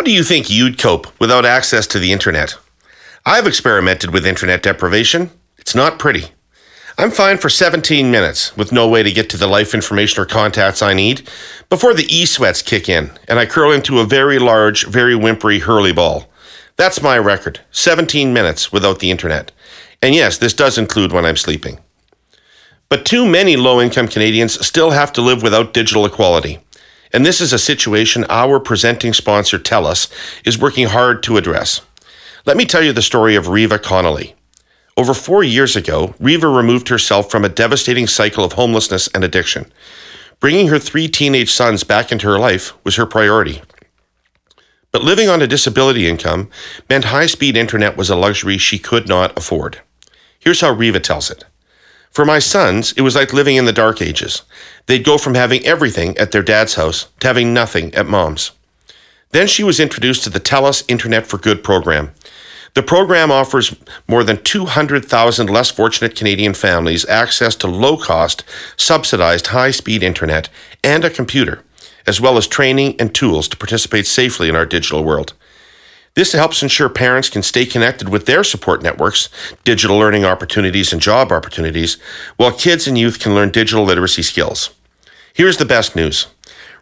do you think you'd cope without access to the internet? I've experimented with internet deprivation. It's not pretty. I'm fine for 17 minutes with no way to get to the life information or contacts I need before the e-sweats kick in and I curl into a very large, very whimpery Herle ball. That's my record, 17 minutes without the internet. And yes, this does include when I'm sleeping. But too many low-income Canadians still have to live without digital equality. And this is a situation our presenting sponsor, TELUS, is working hard to address. Let me tell you the story of Reva Connolly. Over 4 years ago, Reva removed herself from a devastating cycle of homelessness and addiction. Bringing her 3 teenage sons back into her life was her priority. But living on a disability income meant high-speed internet was a luxury she could not afford. Here's how Reva tells it. For my sons, it was like living in the dark ages. They'd go from having everything at their dad's house to having nothing at mom's. Then she was introduced to the TELUS Internet for Good program. The program offers more than 200,000 less fortunate Canadian families access to low-cost, subsidized high-speed internet and a computer, as well as training and tools to participate safely in our digital world. This helps ensure parents can stay connected with their support networks, digital learning opportunities and job opportunities, while kids and youth can learn digital literacy skills. Here's the best news.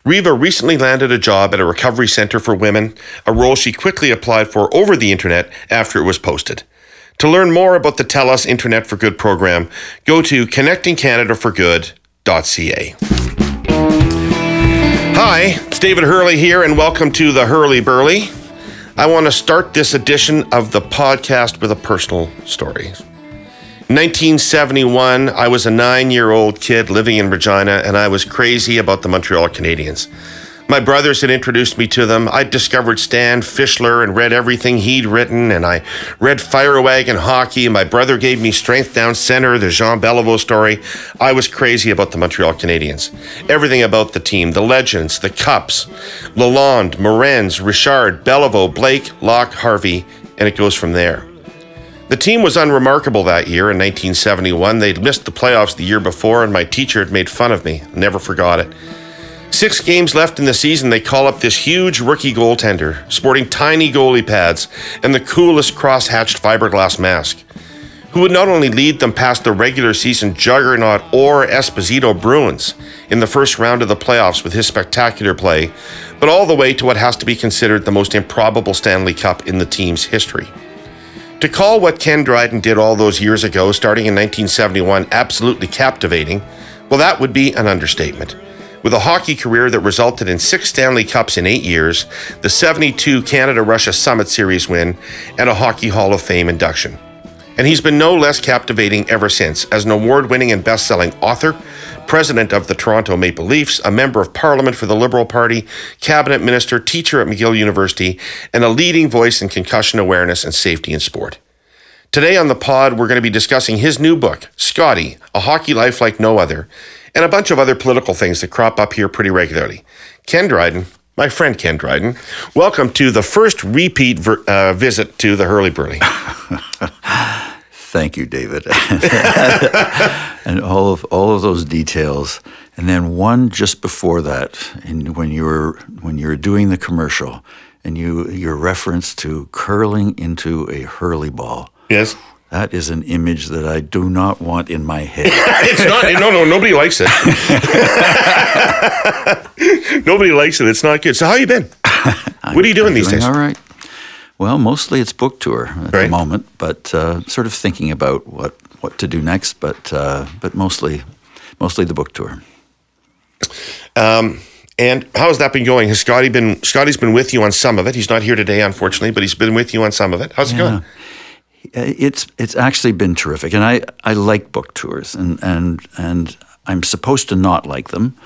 Reva recently landed a job at a recovery center for women, a role she quickly applied for over the internet after it was posted. To learn more about the TELUS Internet for Good program, go to connectingcanadaforgood.ca. Hi, it's David Herle here, and welcome to the Herle Burly. I want to start this edition of the podcast with a personal story. In 1971, I was a 9-year-old kid living in Regina, and I was crazy about the Montreal Canadiens. My brothers had introduced me to them. I'd discovered Stan Fischler and read everything he'd written, and I read Fire Wagon Hockey, and my brother gave me Strength Down Center, the Jean Beliveau story. I was crazy about the Montreal Canadiens. Everything about the team, the legends, the cups, Lalonde, Morenz, Richard, Beliveau, Blake, Locke, Harvey, and it goes from there. The team was unremarkable that year in 1971. They'd missed the playoffs the year before, and my teacher had made fun of me. I never forgot it. 6 games left in the season, they call up this huge rookie goaltender, sporting tiny goalie pads and the coolest cross-hatched fiberglass mask, who would not only lead them past the regular season juggernaut Orr Esposito Bruins in the first round of the playoffs with his spectacular play, but all the way to what has to be considered the most improbable Stanley Cup in the team's history. To call what Ken Dryden did all those years ago, starting in 1971, absolutely captivating, well, that would be an understatement. With a hockey career that resulted in 6 Stanley Cups in 8 years, the 72 Canada-Russia Summit Series win, and a Hockey Hall of Fame induction. And he's been no less captivating ever since, as an award-winning and best-selling author, president of the Toronto Maple Leafs, a member of Parliament for the Liberal Party, cabinet minister, teacher at McGill University, and a leading voice in concussion awareness and safety in sport. Today on the pod, we're going to be discussing his new book, Scotty, A Hockey Life Like No Other, and a bunch of other political things that crop up here pretty regularly. Ken Dryden, my friend Ken Dryden, welcome to the first repeat visit to the Herle Burly. Thank you, David. And all of those details. And then one just before that, when you were doing the commercial, and your reference to curling into a Herle ball. Yes. That is an image that I do not want in my head. It's not. No, nobody likes it. Nobody likes it. It's not good. So how you been? What are you doing these days? All right. Well, mostly it's book tour at the moment, but sort of thinking about what to do next, but mostly the book tour. And how has that been going? Has Scotty's been with you on some of it? He's not here today, unfortunately, but he's been with you on some of it. How's it going? It's actually been terrific, and I like book tours, and I'm supposed to not like them,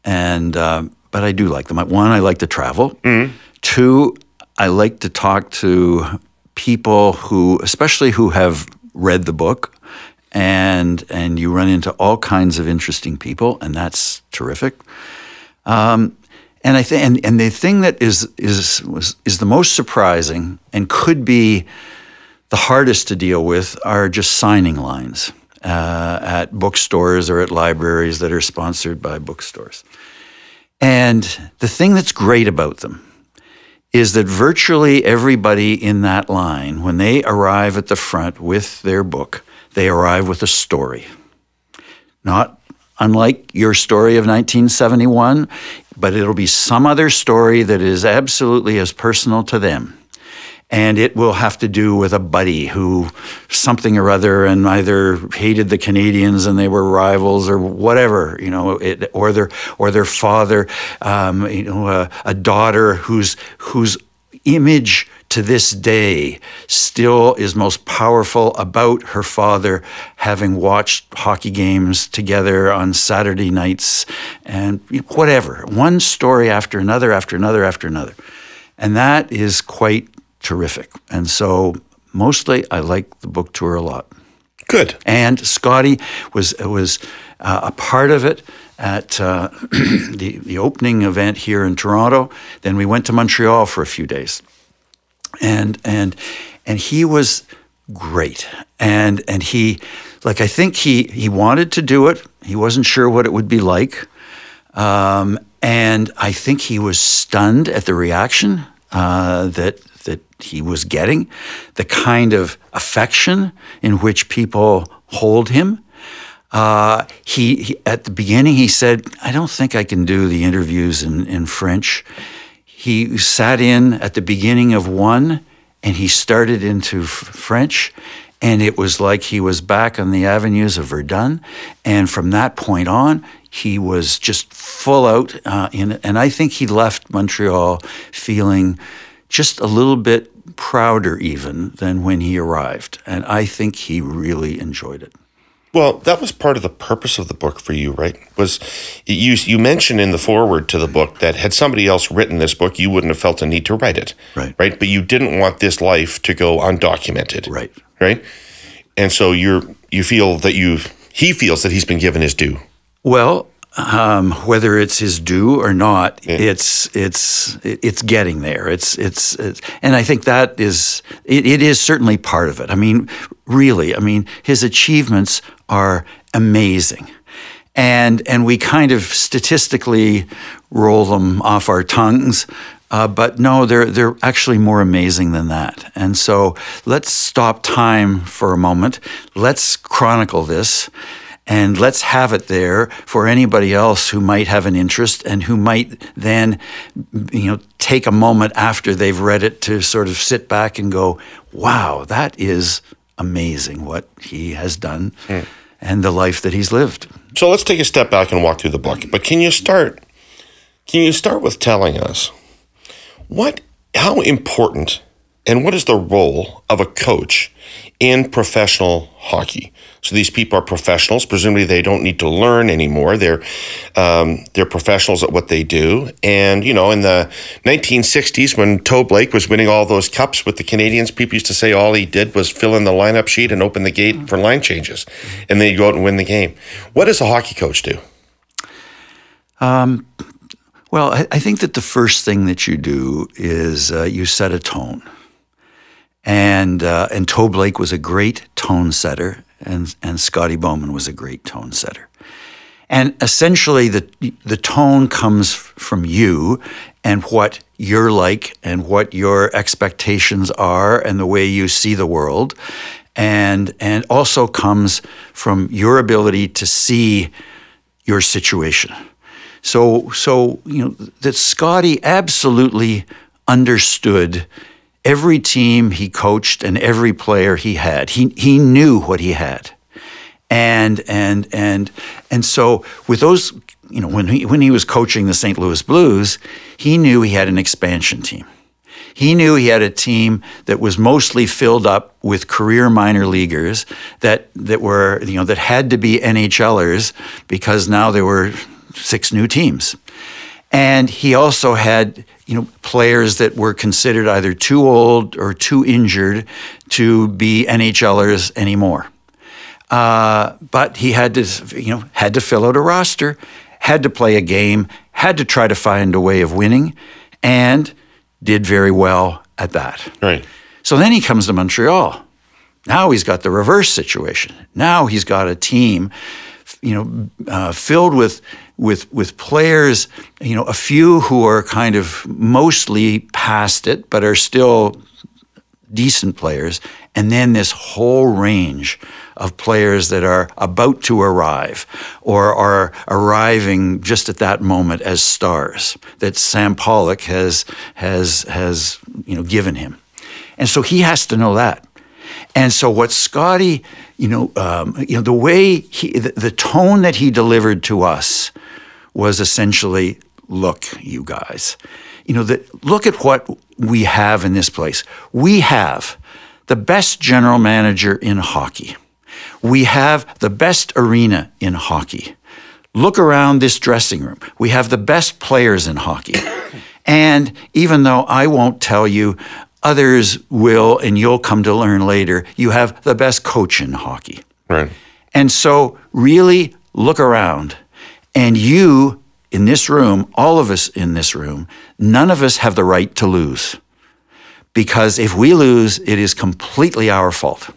but I do like them. One, I like to travel. Mm-hmm. 2, I like to talk to people especially who have read the book, and you run into all kinds of interesting people, and that's terrific. And I think, and the thing that is the most surprising and could be the hardest to deal with are just signing lines at bookstores or at libraries that are sponsored by bookstores. And the thing that's great about them is that virtually everybody in that line, when they arrive at the front with their book, they arrive with a story. Not unlike your story of 1971, but it'll be some other story that is absolutely as personal to them. And it will have to do with a buddy who something or other and either hated the Canadiens and they were rivals or whatever, or their father, a daughter whose image to this day still is most powerful about her father having watched hockey games together on Saturday nights and whatever. One story after another, after another, after another. And that is quite terrific. And so mostly I like the book tour a lot. Good. And Scotty was a part of it at the opening event here in Toronto. Then we went to Montreal for a few days. And he was great. And he, I think he wanted to do it. He wasn't sure what it would be like. And I think he was stunned at the reaction that he was getting, the kind of affection in which people hold him. He at the beginning, he said, I don't think I can do the interviews in French. He sat in at the beginning of one, and he started into French, and it was like he was back on the avenues of Verdun. And from that point on, he was just full out and I think he left Montreal feeling just a little bit prouder even than when he arrived. And I think he really enjoyed it. Well, that was part of the purpose of the book for you, right? Was you mentioned in the foreword to the book that had somebody else written this book, you wouldn't have felt a need to write it. Right. Right? But you didn't want this life to go undocumented. Right. Right? And so you feel that he feels that he's been given his due. Well, whether it's his due or not, Yeah. it's getting there. It's and I think that is it is certainly part of it. I mean, really, his achievements are amazing, and we kind of statistically roll them off our tongues. But no, they're actually more amazing than that. And so let's stop time for a moment. Let's chronicle this. And let's have it there for anybody else who might have an interest and who might then, take a moment after they've read it to sort of sit back and go, wow, that is amazing what he has done and the life that he's lived. So let's take a step back and walk through the book. But can you start with telling us how important and what is the role of a coach in professional hockey? So these people are professionals. Presumably, they don't need to learn anymore. They're professionals at what they do. And in the 1960s, when Toe Blake was winning all those cups with the Canadiens, people used to say all he did was fill in the lineup sheet and open the gate for line changes, and then he'd go out and win the game. What does a hockey coach do? Well, I think that the first thing that you do is you set a tone. And Toe Blake was a great tone setter, and Scotty Bowman was a great tone setter. And essentially, the tone comes from you and what you're like and what your expectations are and the way you see the world, and also comes from your ability to see your situation. So that Scotty absolutely understood every team he coached and every player he had. He knew what he had. And so with those, when he was coaching the St. Louis Blues, he knew he had an expansion team. He knew he had a team that was mostly filled up with career minor leaguers that were, that had to be NHLers because now there were 6 new teams. And he also had, players that were considered either too old or too injured to be NHLers anymore. But he had to fill out a roster, had to play a game, had to try to find a way of winning, and did very well at that. Right. So then he comes to Montreal. Now he's got the reverse situation. Now he's got a team, filled with with players, a few who are kind of mostly past it, but are still decent players, and then this whole range of players that are about to arrive or are arriving just at that moment as stars that Sam Pollock has given him. And so he has to know that. And so what Scotty, the way the tone that he delivered to us was essentially, look, you guys, look at what we have in this place. We have the best general manager in hockey. We have the best arena in hockey. Look around this dressing room. We have the best players in hockey. And even though I won't tell you, others will, and you'll come to learn later, you have the best coach in hockey. Right. And so really look around. And you in this room, all of us in this room, none of us have the right to lose. Because if we lose, it is completely our fault.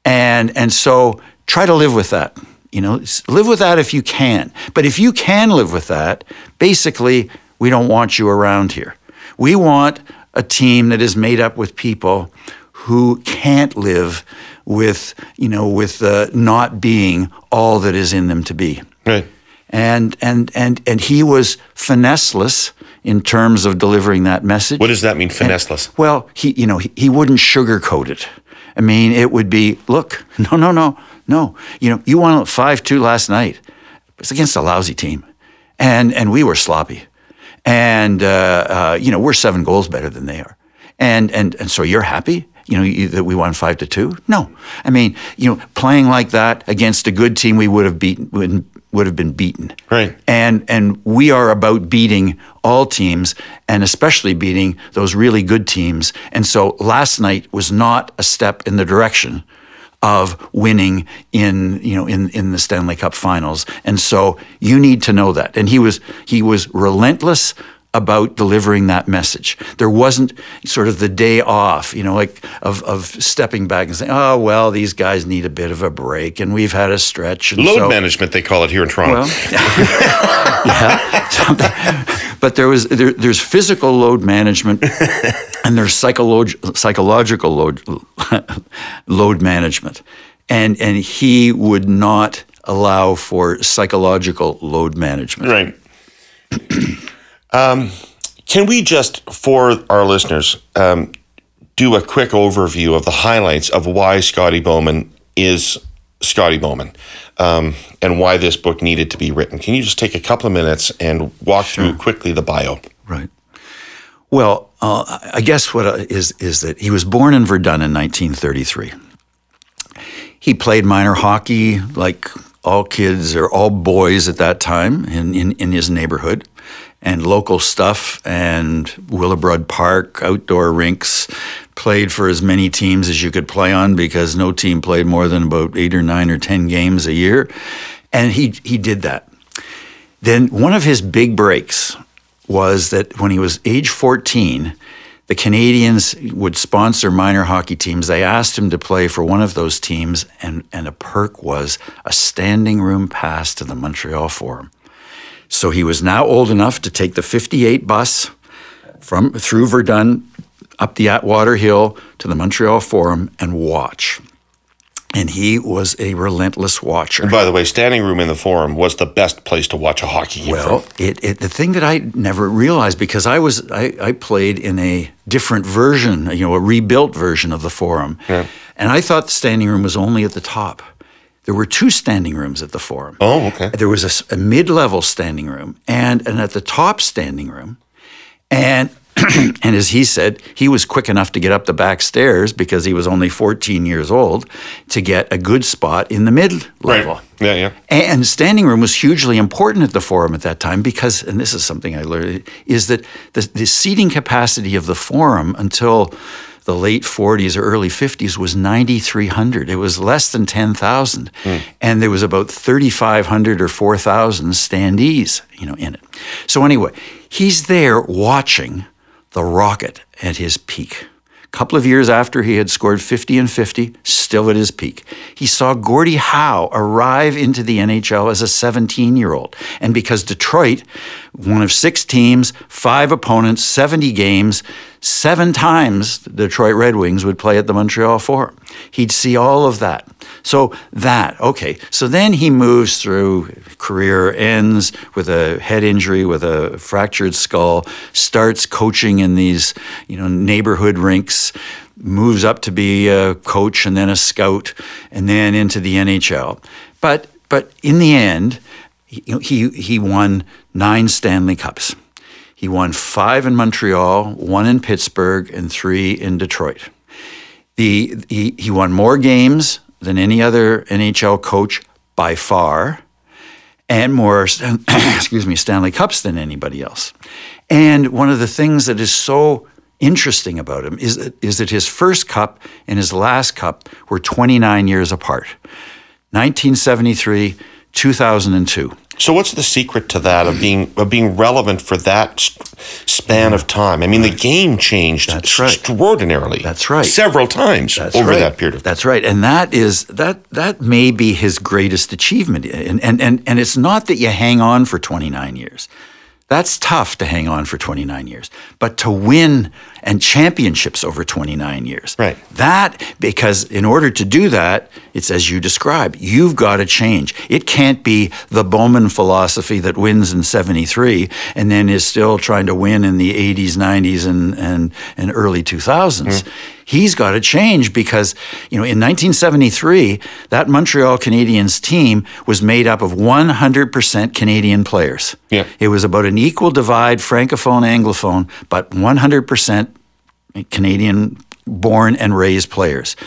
And so try to live with that. Live with that if you can. But if you can live with that, basically, we don't want you around here. We want a team that is made up with people who can't live with not being all that is in them to be. Right. And he was finesseless in terms of delivering that message. What does that mean, finesseless? Well, he wouldn't sugarcoat it. I mean, it would be, look, no. You won 5-2 last night. It's against a lousy team. And we were sloppy. And, we're 7 goals better than they are. And so you're happy, that we won 5-2? No. I mean, playing like that against a good team, we would have been beaten. Right. And we are about beating all teams, and especially beating those really good teams. And so last night was not a step in the direction of winning in the Stanley Cup Finals. And so you need to know that. And he was relentless about delivering that message. There wasn't sort of the day off, of stepping back and saying, oh, well, these guys need a bit of a break and we've had a stretch. And load management, they call it here in Toronto. Well, yeah. But there's physical load management and there's psychological load management. And he would not allow for psychological load management. Right. Can we just, for our listeners, do a quick overview of the highlights of why Scotty Bowman is Scotty Bowman, and why this book needed to be written? Can you just take a couple of minutes and walk through quickly the bio? Right. Well, I guess what is that he was born in Verdun in 1933. He played minor hockey like all kids or all boys at that time in his neighborhood, and local stuff and Willowbrook Park, outdoor rinks, played for as many teams as you could play on because no team played more than about 8 or 9 or 10 games a year. And he did that. Then one of his big breaks was that when he was age 14, the Canadiens would sponsor minor hockey teams. They asked him to play for one of those teams, and a perk was a standing room pass to the Montreal Forum. So he was now old enough to take the 58 bus through Verdun up the Atwater Hill to the Montreal Forum and watch. And he was a relentless watcher. And by the way, standing room in the Forum was the best place to watch a hockey game. Well, the thing that I never realized, because I played in a different version, a rebuilt version of the Forum, and I thought the standing room was only at the top. There were 2 standing rooms at the Forum. Oh, okay. There was a mid-level standing room and at the top standing room. And and as he said, he was quick enough to get up the back stairs because he was only 14 years old to get a good spot in the mid-level. Right. Yeah. And standing room was hugely important at the Forum at that time because, and this is something I learned, is that the seating capacity of the Forum until the late 40s or early 50s was 9,300. It was less than 10,000. And there was about 3,500 or 4,000 standees, in it. So anyway, he's there watching the Rocket at his peak, A couple of years after he had scored 50 and 50, still at his peak. He saw Gordie Howe arrive into the NHL as a 17-year-old. And because Detroit, one of 6 teams, 5 opponents, 70 games, 7 times the Detroit Red Wings would play at the Montreal Forum. He'd see all of that. So then he moves through, career ends with a head injury, with a fractured skull, starts coaching in these, neighborhood rinks, moves up to be a coach and then a scout, and then into the NHL. But in the end, he won 9 Stanley Cups. He won 5 in Montreal, 1 in Pittsburgh, and 3 in Detroit. He won more games than any other NHL coach by far, and more Stanley Cups than anybody else. And one of the things that is so interesting about him is that his first cup and his last cup were 29 years apart, 1973, 2002. So what's the secret to that of being relevant for that span of time? I mean, the game changed extraordinarily. That's right. Several times over that period of time. That's right. And that may be his greatest achievement. And it's not that you hang on for 29 years. That's tough to hang on for 29 years. But to win and championships over 29 years. Right. Because in order to do that, it's as you describe, you've got to change. It can't be the Bowman philosophy that wins in 73 and then is still trying to win in the 80s, 90s, and early 2000s. He's got to change because, in 1973, that Montreal Canadiens team was made up of 100% Canadian players. Yeah. It was about an equal divide, Francophone, Anglophone, but 100% Canadian born and raised players.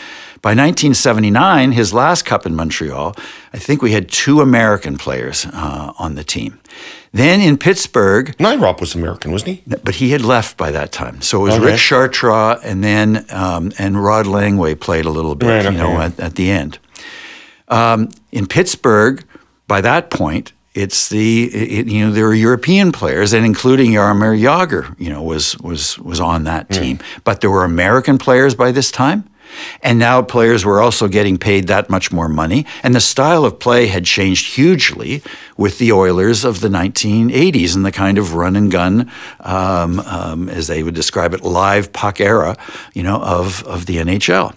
By 1979, his last cup in Montreal, I think we had 2 American players on the team. Then in Pittsburgh... Nyrop was American, wasn't he? But he had left by that time. So it was Rick Chartrand and then and Rod Langway played a little bit, at the end. In Pittsburgh, by that point, there were European players, and including Jaromir Jagr, was on that team. But there were American players by this time. And now players were also getting paid that much more money. And the style of play had changed hugely with the Oilers of the 1980s and the kind of run and gun, as they would describe it, live puck era, of the NHL.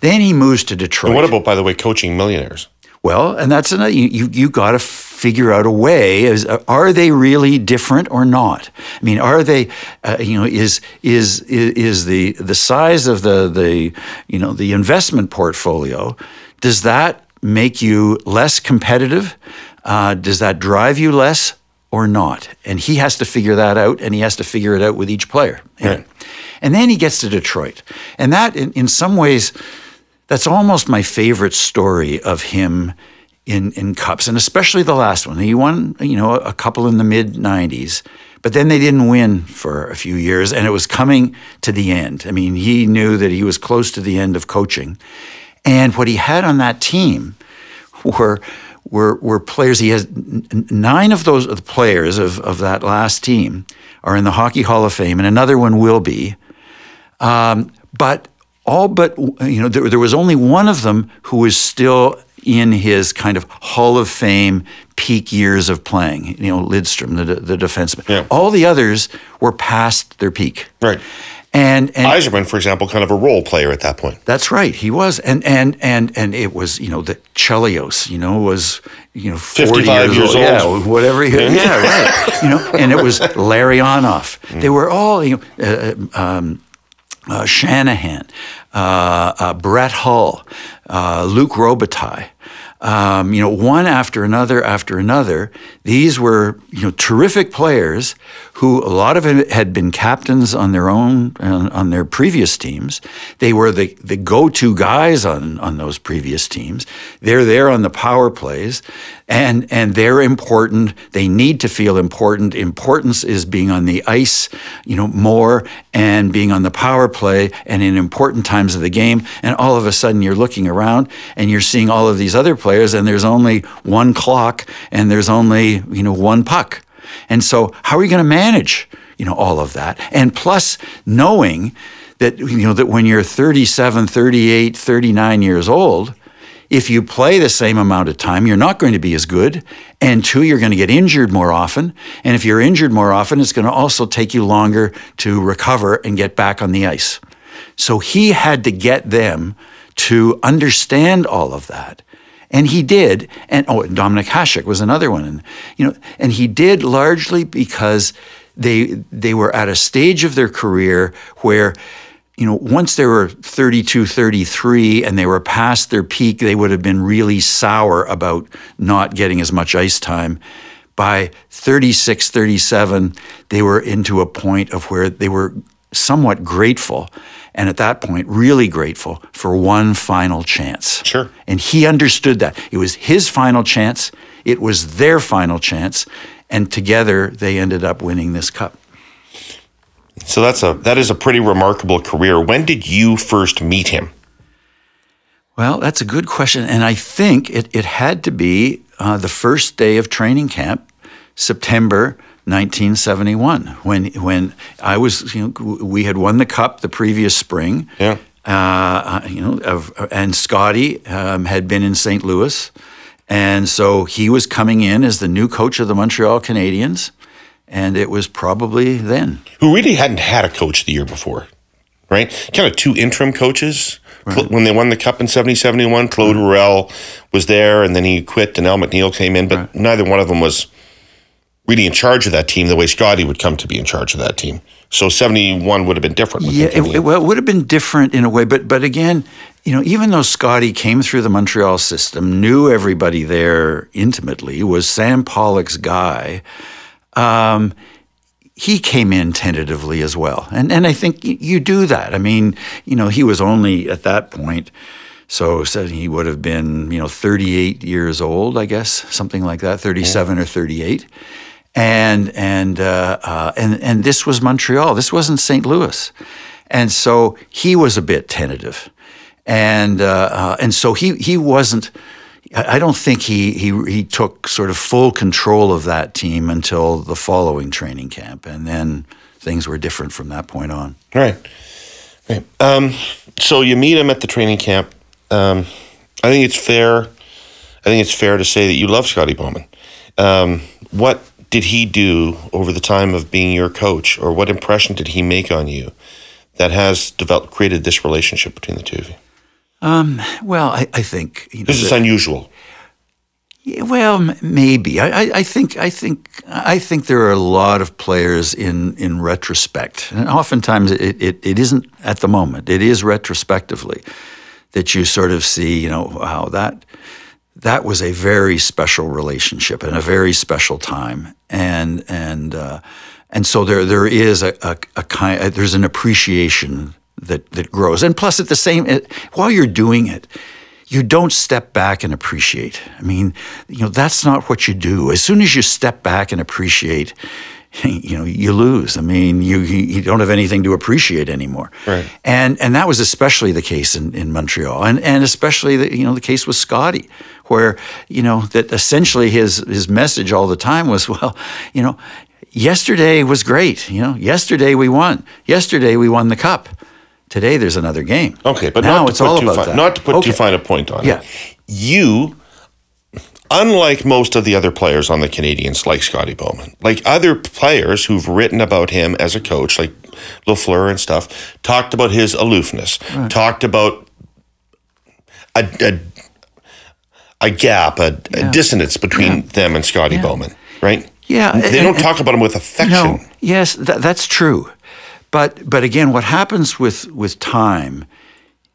Then he moves to Detroit. And what about, by the way, coaching millionaires? Well, and that's another, you got to figure out a way. Are they really different or not? I mean, are they? Is the size of the investment portfolio? Does that make you less competitive? Does that drive you less or not? And he has to figure that out, and he has to figure it out with each player. Right. And then he gets to Detroit, and that in some ways. That's almost my favorite story of him in Cups, and especially the last one. He won, a couple in the mid-'90s, but then they didn't win for a few years, and it was coming to the end. I mean, he knew that he was close to the end of coaching. And what he had on that team were players. He has 9 of those players of that last team are in the Hockey Hall of Fame, and another one will be. But there was only one of them who was still in his kind of Hall of Fame peak years of playing, Lidstrom, the defenseman. Yeah. All the others were past their peak. Right. And Yzerman, for example, kind of a role player at that point. That's right, he was. And it was, the Chelios, was, 55 years old. Yeah, whatever. Yeah, right. And it was Larionov. They were all, Shanahan, Brett Hull, Luc Robitaille, one after another. These were, terrific players who a lot of them had been captains on their own, on their previous teams. They were the go-to guys on those previous teams. They're there on the power plays, and they're important. They need to feel important. Importance is being on the ice, more, and being on the power play, and in important times of the game. And all of a sudden, you're looking around and you're seeing all of these other players, and there's only one clock, and there's only one puck. And so how are you going to manage all of that. And plus knowing that, that when you're 37, 38, 39 years old, if you play the same amount of time, you're not going to be as good. And two, you're going to get injured more often. And if you're injured more often, it's going to also take you longer to recover and get back on the ice. So he had to get them to understand all of that. And he did. And Dominic Hasek was another one. And he did largely because they were at a stage of their career where, once they were 32, 33 and they were past their peak, they would have been really sour about not getting as much ice time. By 36, 37, they were into a point of where they were somewhat grateful, and at that point, really grateful for one final chance. Sure. And he understood that. It was his final chance. It was their final chance. And together, they ended up winning this cup. So that is a pretty remarkable career. When did you first meet him? Well, that's a good question. And I think it had to be the first day of training camp, September 1971, when I was, we had won the cup the previous spring. Yeah. And Scotty had been in St. Louis. And so he was coming in as the new coach of the Montreal Canadiens. And it was probably then. Who really hadn't had a coach the year before, right? Kind of two interim coaches. Right. When they won the cup in 70-71, Claude Herle was there, and then he quit, and Al McNeil came in. But neither one of them was really in charge of that team the way Scotty would come to be in charge of that team. So 71 would have been different. Yeah, it would have been different in a way. But again, even though Scotty came through the Montreal system, knew everybody there intimately, was Sam Pollock's guy, he came in tentatively as well. And I think you do that. I mean, he was only at that point, so he would have been, 38 years old, I guess, something like that, 37 or 38. And this was Montreal. This wasn't St. Louis. And so he was a bit tentative. And so he wasn't, I don't think he took sort of full control of that team until the following training camp. And then things were different from that point on. Right. So you meet him at the training camp. I think it's fair to say that you love Scotty Bowman. What did he do over the time of being your coach, or what impression did he make on you that has created this relationship between the two of you? Well, I think this is unusual. Yeah, well, maybe. I think there are a lot of players in retrospect, and oftentimes it isn't at the moment. It is retrospectively that you sort of see, wow, that was a very special relationship and a very special time, and so there is a kind, there's an appreciation that grows. And plus, at the same, while you're doing it, you don't step back and appreciate. I mean, that's not what you do. As soon as you step back and appreciate, you lose. I mean, you don't have anything to appreciate anymore. Right. And that was especially the case in Montreal, and especially the case with Scotty, where that essentially his message all the time was, well, yesterday was great. Yesterday we won. Yesterday we won the cup. Today there's another game. Okay, but now it's all about that. Not to put too fine a point on it. You, unlike most of the other players on the Canadiens, like Scotty Bowman, like other players who've written about him as a coach, like Lafleur and stuff, talked about his aloofness, talked about a gap, a dissonance between them and Scotty Bowman, right? Yeah. They don't talk about him with affection. No, yes, that's true. But again, what happens with time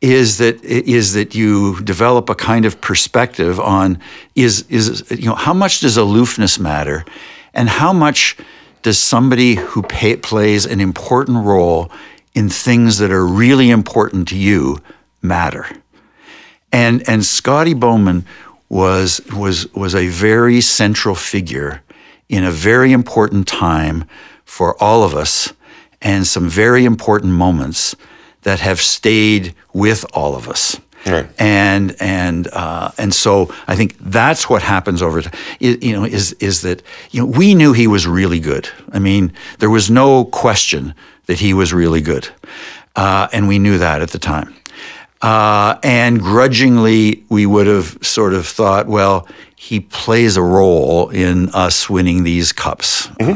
is that you develop a kind of perspective on how much does aloofness matter, and how much does somebody who plays an important role in things that are really important to you matter. And Scotty Bowman was a very central figure in a very important time for all of us, and some very important moments that have stayed with all of us. Right. And so I think that's what happens over time. Is that we knew he was really good. I mean, there was no question that he was really good, and we knew that at the time. And grudgingly, we would have sort of thought, well, he plays a role in us winning these cups. We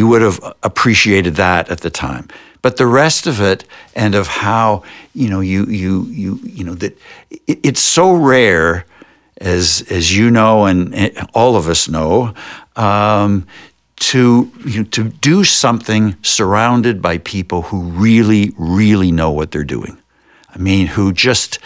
would have appreciated that at the time. But the rest of it, and of how that it's so rare, as you know, and all of us know, to do something surrounded by people who really, really know what they're doing. I mean, who are just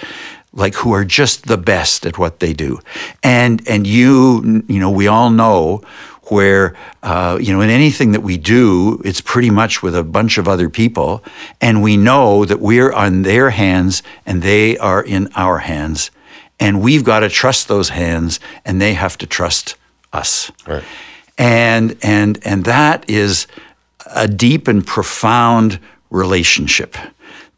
the best at what they do. And we all know where, in anything that we do, it's pretty much with a bunch of other people. And we know that we're on their hands and they are in our hands. And we've got to trust those hands and they have to trust us. Right. And that is a deep and profound relationship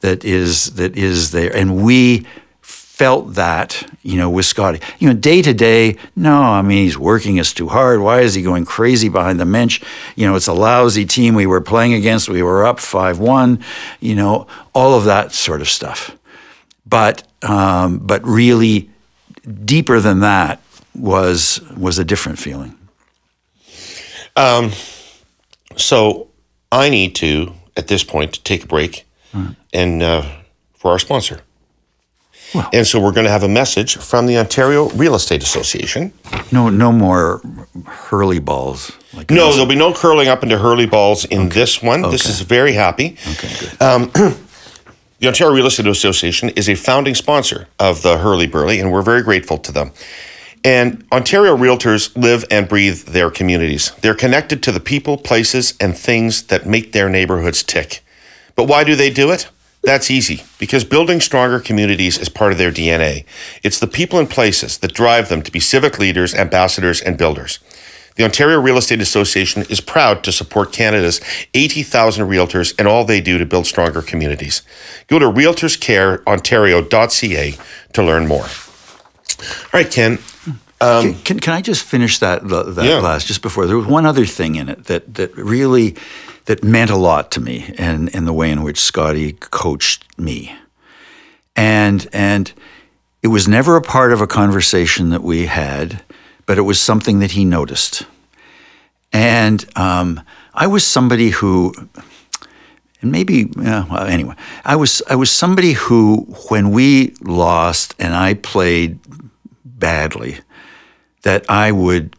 that is there. And we felt that, with Scotty. Day to day, no, I mean, he's working us too hard. Why is he going crazy behind the bench? It's a lousy team we were playing against. We were up 5-1, all of that sort of stuff. But really deeper than that was a different feeling. So I need to, at this point, take a break and for our sponsor. Well, and so we're going to have a message from the Ontario Real Estate Association. No more hurley balls. No, there'll be no curling up into hurley balls in this one. Okay. This is very happy. Okay, good. The Ontario Real Estate Association is a founding sponsor of the Herle Burly, and we're very grateful to them. And Ontario realtors live and breathe their communities. They're connected to the people, places, and things that make their neighborhoods tick. But why do they do it? That's easy, because building stronger communities is part of their DNA. It's the people and places that drive them to be civic leaders, ambassadors, and builders. The Ontario Real Estate Association is proud to support Canada's 80,000 realtors and all they do to build stronger communities. Go to realtorscareontario.ca to learn more. All right, Ken. Can I just finish that last, just before? There was one other thing in it that really meant a lot to me, and in the way in which Scotty coached me. And it was never a part of a conversation that we had, but it was something that he noticed. And I was somebody who, and maybe, anyway, I was somebody who, when we lost and I played badly, that I would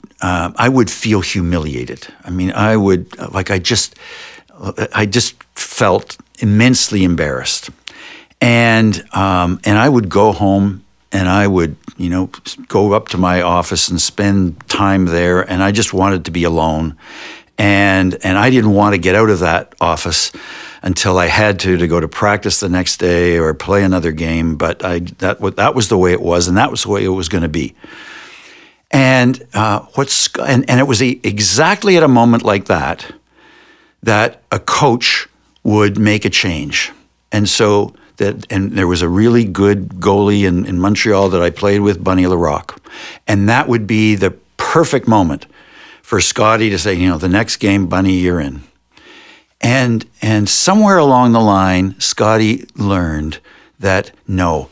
feel humiliated. I mean, I just felt immensely embarrassed, and I would go home and I would, go up to my office and spend time there, and I just wanted to be alone, and I didn't want to get out of that office until I had to go to practice the next day or play another game. But that was the way it was, and that was the way it was going to be. And it was exactly at a moment like that a coach would make a change. And so there was a really good goalie in Montreal that I played with, Bunny Larocque. And that would be the perfect moment for Scotty to say, the next game, Bunny, you're in. And somewhere along the line, Scotty learned that, no,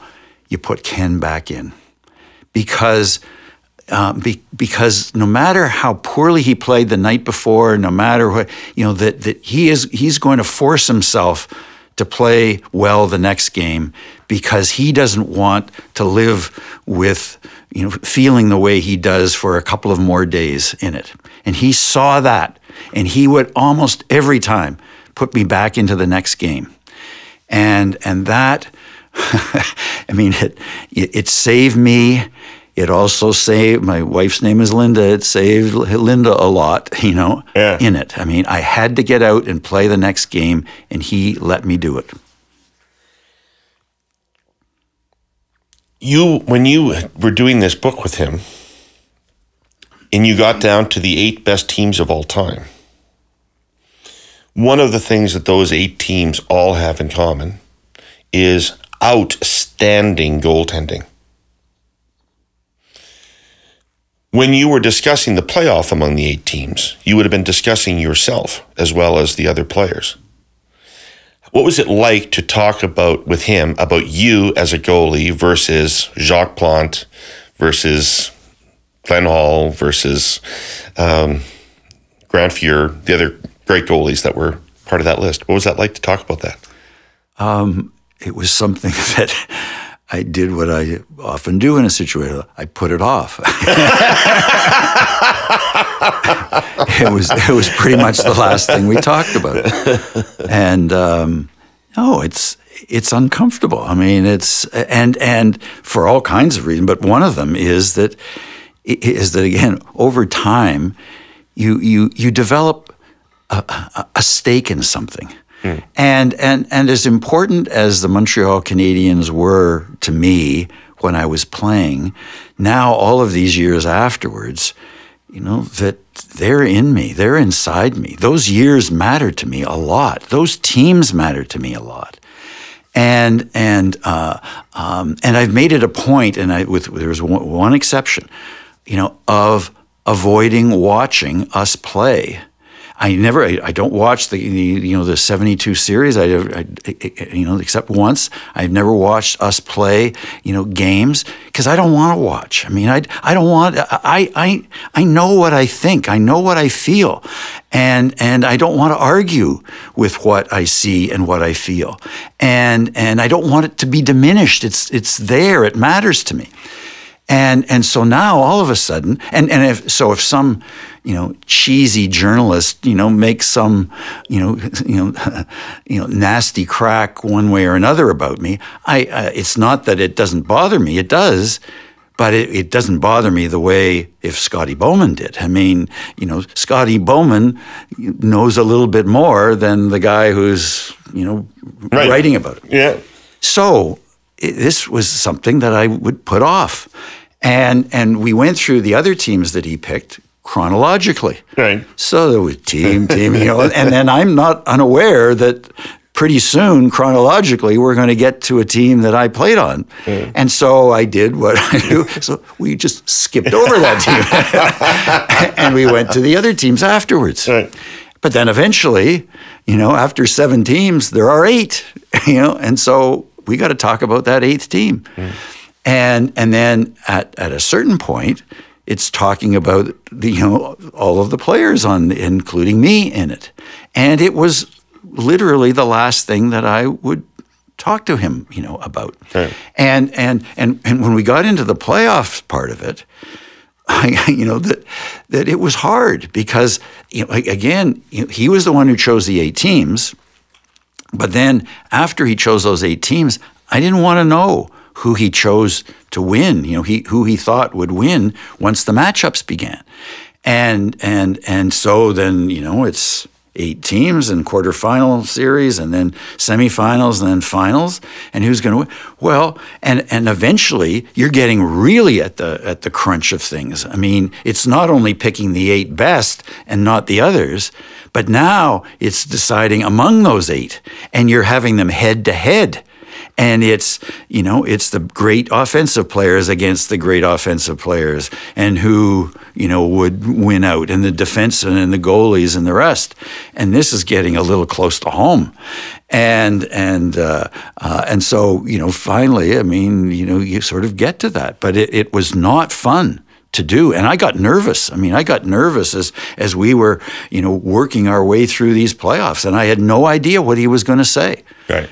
you put Ken back in. Because no matter how poorly he played the night before, no matter what, that he's going to force himself to play well the next game, because he doesn't want to live with, feeling the way he does for a couple of more days in it. And he saw that, and he would almost every time put me back into the next game. And that, I mean, it saved me. It also saved, my wife's name is Linda, it saved Linda a lot, in it. I mean, I had to get out and play the next game, and he let me do it. When you were doing this book with him, and you got down to the 8 best teams of all time, one of the things that those 8 teams all have in common is outstanding goaltending. When you were discussing the playoff among the 8 teams, you would have been discussing yourself as well as the other players. What was it like to talk with him about you as a goalie versus Jacques Plante, versus Glenn Hall, versus Grant Fuhr, the other great goalies that were part of that list? What was that like to talk about that? It was something that I did what I often do in a situation. I put it off. It was pretty much the last thing we talked about. And no, it's uncomfortable. I mean, it's and for all kinds of reasons. But one of them is that again, over time, you develop a stake in something. And as important as the Montreal Canadiens were to me when I was playing, now all of these years afterwards, that they're in me, they're inside me. Those years matter to me a lot. Those teams matter to me a lot. And I've made it a point, and there's one exception, of avoiding watching us play. I don't watch the 72 series. Except once. I've never watched us play, games because I don't want to watch. I mean, I don't want. I know what I think. I know what I feel, and I don't want to argue with what I see and what I feel, and I don't want it to be diminished. It's there. It matters to me. And so now all of a sudden, if some, cheesy journalist, makes some, nasty crack one way or another about me, it's not that it doesn't bother me. It does, but it doesn't bother me the way if Scotty Bowman did. I mean, Scotty Bowman knows a little bit more than the guy who's, right. writing about it. Yeah. So this was something that I would put off. And we went through the other teams that he picked chronologically. Right. So there was team, and then I'm not unaware that pretty soon, chronologically, we're going to get to a team that I played on. Mm. And so I did what I do. So we just skipped over that team. And we went to the other teams afterwards. Right. But then eventually, after 7 teams, there are 8, and so we got to talk about that 8th team. Mm. And then at a certain point, it's talking about all of the players including me in it. And it was literally the last thing that I would talk to him, about. Right. And when we got into the playoffs part of it, that it was hard because again, he was the one who chose the 8 teams, but then after he chose those 8 teams, I didn't want to know who he chose to win, who he thought would win once the matchups began. And so then, it's 8 teams and quarterfinal series and then semifinals and then finals, and who's going to win? Well, and eventually you're getting really at the crunch of things. I mean, it's not only picking the 8 best and not the others, but now it's deciding among those 8, and you're having them head to head. And it's the great offensive players against the great offensive players, and who, would win out, and the defense and the goalies and the rest. And this is getting a little close to home. And so, finally, I mean, you sort of get to that. But it was not fun to do. And I got nervous. I mean, I got nervous as we were, working our way through these playoffs, and I had no idea what he was going to say. Right.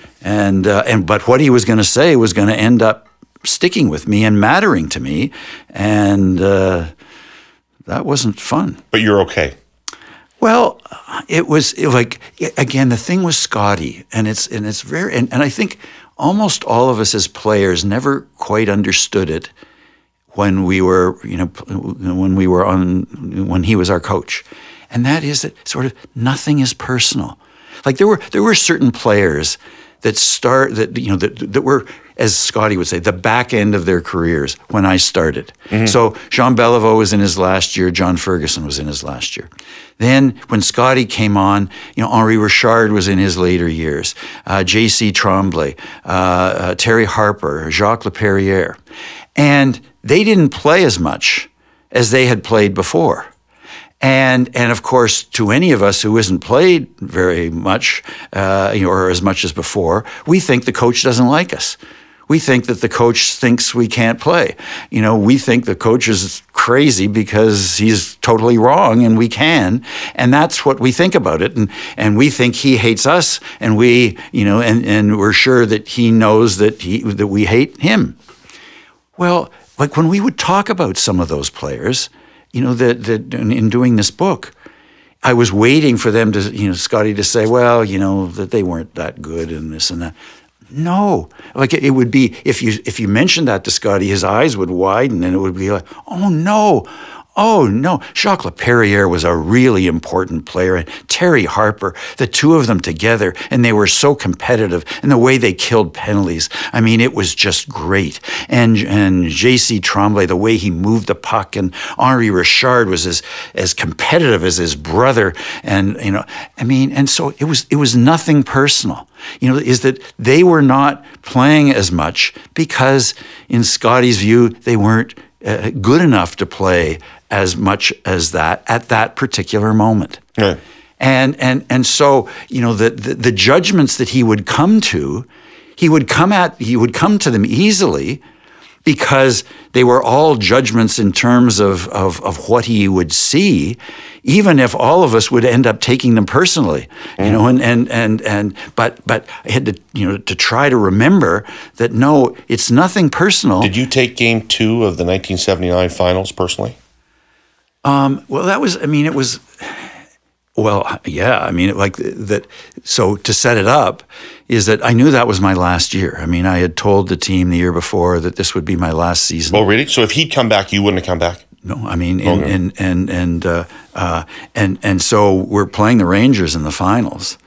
But what he was going to say was going to end up sticking with me and mattering to me, and that wasn't fun. But you're okay. Well, it was again, the thing was Scotty, and it's very, and I think almost all of us as players never quite understood it when we were, when he was our coach, and that is that sort of nothing is personal. Like there were certain players that were, as Scotty would say, the back end of their careers when I started. So Jean Beliveau was in his last year. John Ferguson was in his last year. Then when Scotty came on, Henri Richard was in his later years. J.C. Tremblay, Terry Harper, Jacques Laperriere. And they didn't play as much as they had played before. And of course, to any of us who hasn't played very much, or as much as before, we think the coach doesn't like us. We think that the coach thinks we can't play. We think the coach is crazy because he's totally wrong and we can. And that's what we think about it. And we think he hates us, and and we're sure that he knows that we hate him. Well, like when we would talk about some of those players, that in doing this book, I was waiting for them to, Scotty to say, well, that they weren't that good and this and that. No, like it would be, if you mentioned that to Scotty, his eyes would widen and it would be like, oh no, Jacques Laperriere was a really important player, and Terry Harper, the two of them together, and they were so competitive, and the way they killed penalties, I mean, it was just great. And J.C. Tremblay, the way he moved the puck, and Henri Richard was as competitive as his brother, and and so it was nothing personal. Is that they were not playing as much because, in Scotty's view, they weren't good enough to play as much as that at that particular moment. Right. And so, the judgments that he would come to, he would come to them easily because they were all judgments in terms of what he would see, even if all of us would end up taking them personally, but I had to try to remember that no, it's nothing personal. Did you take Game 2 of the 1979 finals personally? Well, that was, it was, well, yeah, like that. So to set it up is that I knew that was my last year. I had told the team the year before that this would be my last season. Oh, really? So if he'd come back, you wouldn't have come back? No, and so we're playing the Rangers in the finals,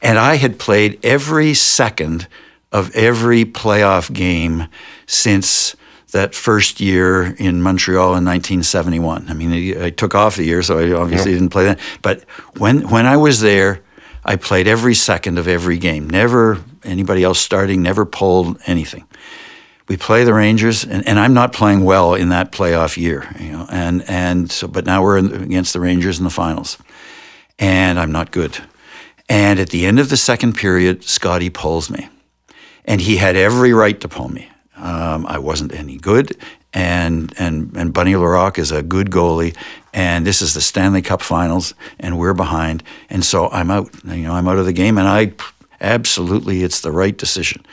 and I had played every second of every playoff game since that first year in Montreal in 1971. I took off the year, so I obviously didn't play that. But when I was there, I played every second of every game. Never anybody else starting, never pulled anything. We play the Rangers, and I'm not playing well in that playoff year, but now we're against the Rangers in the finals, and I'm not good. And at the end of the second period, Scotty pulls me, and he had every right to pull me. I wasn't any good, and Bunny Larocque is a good goalie, and this is the Stanley Cup Finals, and we're behind, and so I'm out. I'm out of the game, and absolutely, it's the right decision.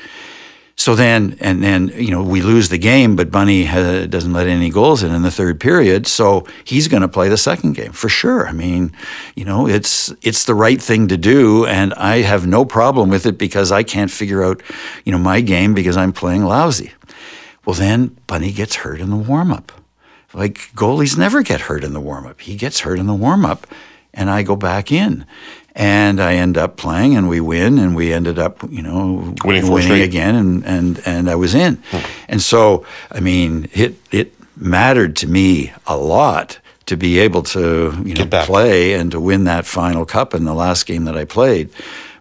So then we lose the game, but Bunny doesn't let any goals in the third period, so he's going to play the second game for sure. It's the right thing to do, and I have no problem with it because I can't figure out, my game because I'm playing lousy. Well, then Bunny gets hurt in the warm-up. Like, goalies never get hurt in the warm-up. He gets hurt in the warm-up, and I go back in. And I end up playing, and we win, and we ended up, winning again, and I was in. And so, it mattered to me a lot to be able to, play and to win that final cup in the last game that I played.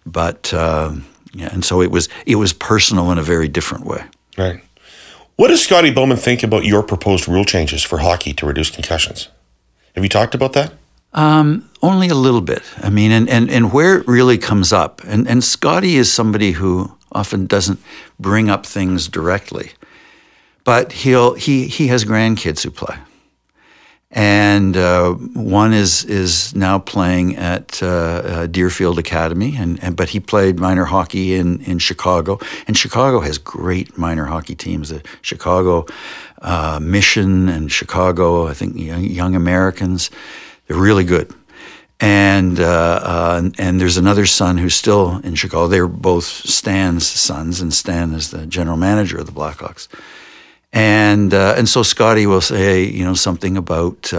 But and so it was personal in a very different way. Right. What does Scotty Bowman think about your proposed rule changes for hockey to reduce concussions? Have you talked about that? Only a little bit. And where it really comes up, and Scotty is somebody who often doesn't bring up things directly, but he has grandkids who play, and one is now playing at Deerfield Academy, but he played minor hockey in Chicago, and Chicago has great minor hockey teams. The Chicago Mission and Chicago, I think, Young Americans. They're really good. And there's another son who's still in Chicago. They're both Stan's sons, and Stan is the general manager of the Blackhawks. And so Scotty will say, something about,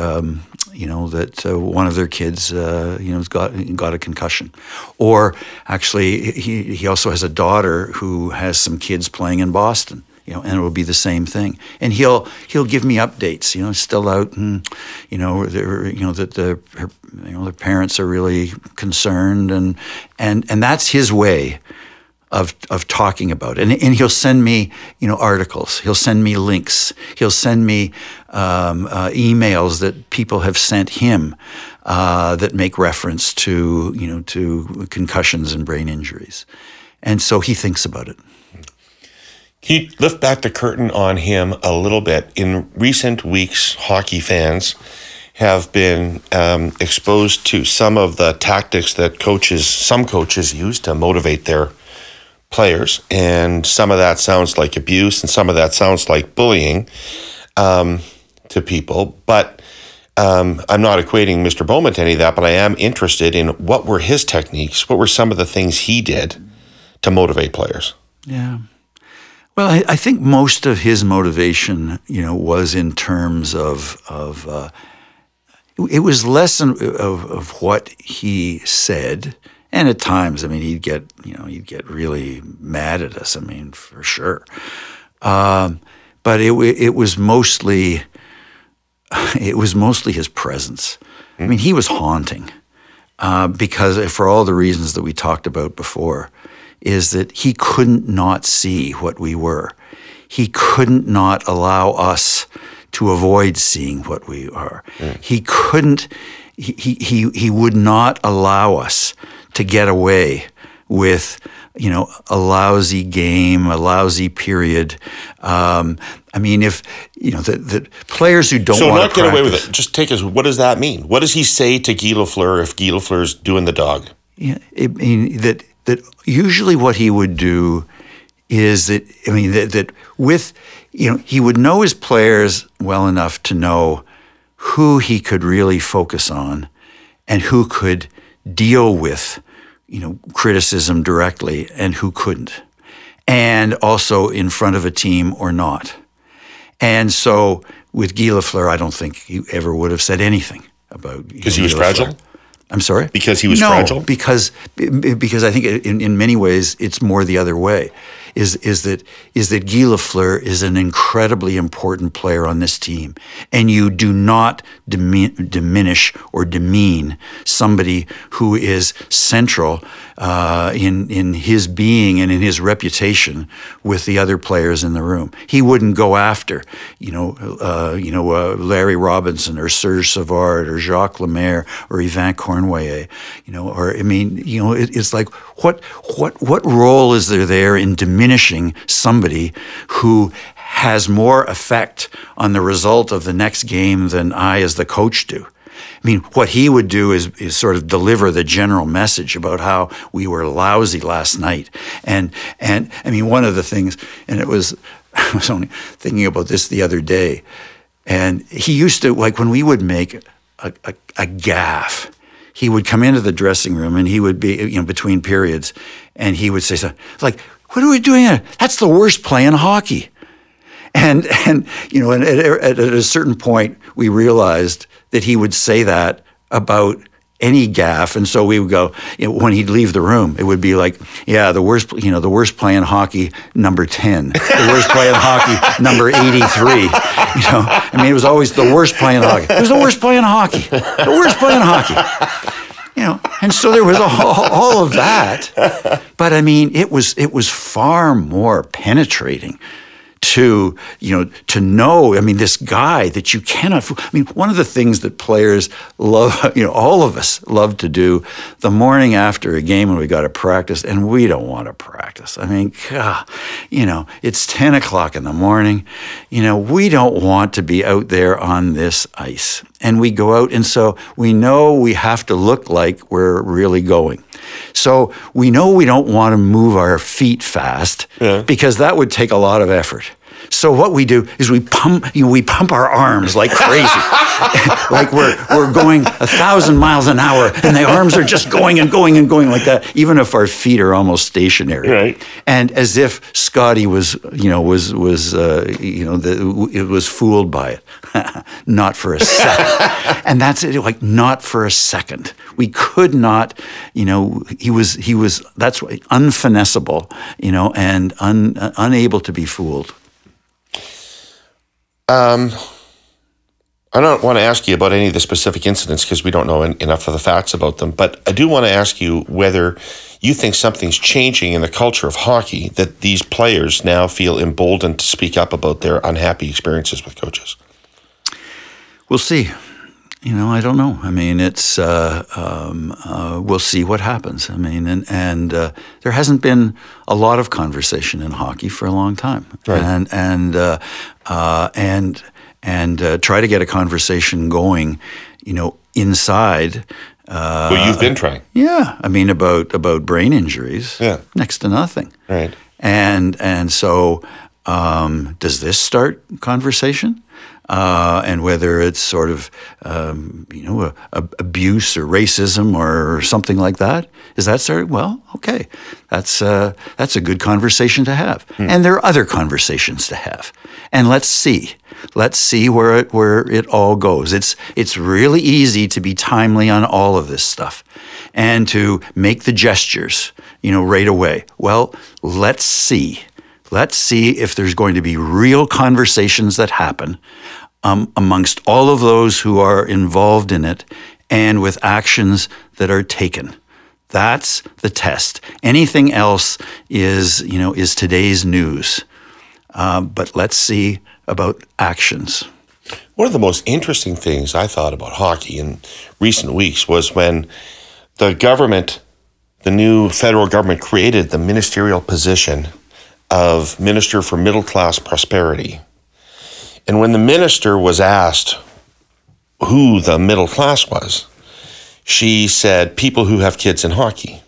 that one of their kids, has got a concussion. Or actually, he also has a daughter who has some kids playing in Boston. And it will be the same thing. And he'll give me updates. Still out, and that their parents are really concerned, and that's his way of talking about it. And he'll send me articles. He'll send me links. He'll send me emails that people have sent him that make reference to concussions and brain injuries, and so he thinks about it. Can you lift back the curtain on him a little bit? In recent weeks, hockey fans have been exposed to some of the tactics that some coaches use to motivate their players, and some of that sounds like abuse, and some of that sounds like bullying to people. But I'm not equating Mr. Bowman to any of that, but I am interested in what were his techniques, what were some of the things he did to motivate players? Yeah. Well, I think most of his motivation, was in terms of it was less of what he said, and at times, he'd get really mad at us. For sure. But it was mostly his presence. He was haunting because for all the reasons that we talked about before. Is that he couldn't not see what we were. He couldn't not allow us to avoid seeing what we are. He couldn't, he would not allow us to get away with, a lousy game, a lousy period. If, the players who don't want to practice. So not get away with it, just take us, what does that mean? What does he say to Guy Lafleur if Guy Lafleur's doing the dog? Yeah, that usually what he would do is that he would know his players well enough to know who he could really focus on and who could deal with, criticism directly and who couldn't, and also in front of a team or not. And so with Guy Lafleur, I don't think he ever would have said anything about because he was fragile. I'm sorry? Because he was fragile? Because I think in many ways it's more the other way. Is that Guy Lafleur is an incredibly important player on this team, and you do not diminish or demean somebody who is central in his being and in his reputation with the other players in the room. He wouldn't go after Larry Robinson or Serge Savard or Jacques Lemaire or Yvan Cournoyer. It's like what role is there in diminishing somebody who has more effect on the result of the next game than I as the coach do? What he would do is sort of deliver the general message about how we were lousy last night. And one of the things, and I was only thinking about this the other day, and he used to, like when we would make a gaffe, he would come into the dressing room and he would be, between periods, and he would say something like, "What are we doing here? That's the worst play in hockey." And at a certain point, we realized that he would say that about any gaffe, and so we would go, when he'd leave the room, it would be like, yeah, the worst play in hockey, number 10, the worst play in hockey, number 83. It was always the worst play in hockey. It was the worst play in hockey, the worst play in hockey. And so there was all of that, but it was far more penetrating to know, this guy that you cannot, one of the things that players love, all of us love to do the morning after a game when we got to practice, and we don't want to practice. It's 10 o'clock in the morning, we don't want to be out there on this ice. And we go out, and so we know we have to look like we're really going. So we know we don't want to move our feet fast because that would take a lot of effort. So what we do is we pump our arms like crazy, like we're going 1,000 miles an hour, and the arms are just going and going and going like that, even if our feet are almost stationary. Right. And as if Scotty was fooled by it, not for a second. And that's it, like not for a second. We could not, he was that's unfinessable, and unable to be fooled. I don't want to ask you about any of the specific incidents because we don't know enough of the facts about them, but I do want to ask you whether you think something's changing in the culture of hockey, that these players now feel emboldened to speak up about their unhappy experiences with coaches. We'll see. I don't know. I mean, it's we'll see what happens. I mean, and there hasn't been a lot of conversation in hockey for a long time, right. and try to get a conversation going, inside. Well, you've been trying. Yeah, I mean about brain injuries. Yeah, next to nothing. Right. And so, does this start conversation? And whether it's sort of, abuse or racism or something like that, is that sort of, well, okay, that's a good conversation to have. And there are other conversations to have. And let's see where it all goes. It's really easy to be timely on all of this stuff and to make the gestures, right away. Well, let's see. Let's see if there's going to be real conversations that happen amongst all of those who are involved in it and with actions that are taken. That's the test. Anything else is today's news. But let's see about actions. One of the most interesting things I thought about hockey in recent weeks was when the new federal government created the ministerial position of Minister for Middle Class Prosperity. And when the minister was asked who the middle class was, she said people who have kids in hockey.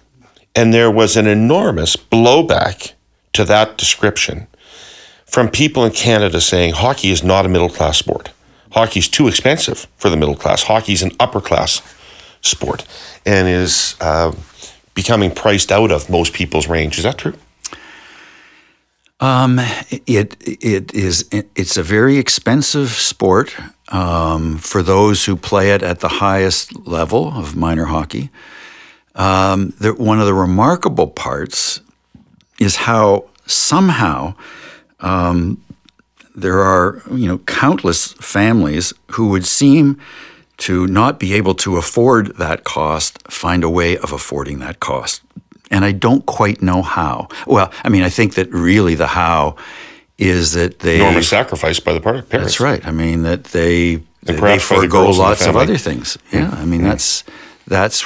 And there was an enormous blowback to that description from people in Canada saying hockey is not a middle class sport. Hockey is too expensive for the middle class. Hockey is an upper class sport and is becoming priced out of most people's range. Is that true? It's a very expensive sport for those who play it at the highest level of minor hockey. One of the remarkable parts is how somehow there are countless families who would seem to not be able to afford that cost, find a way of affording that cost. And I don't quite know how. Well, I mean, I think that really the how is that they... Enormous sacrifice by the parents. That's right. I mean, that they forego lots of other things. Yeah, I mean, that's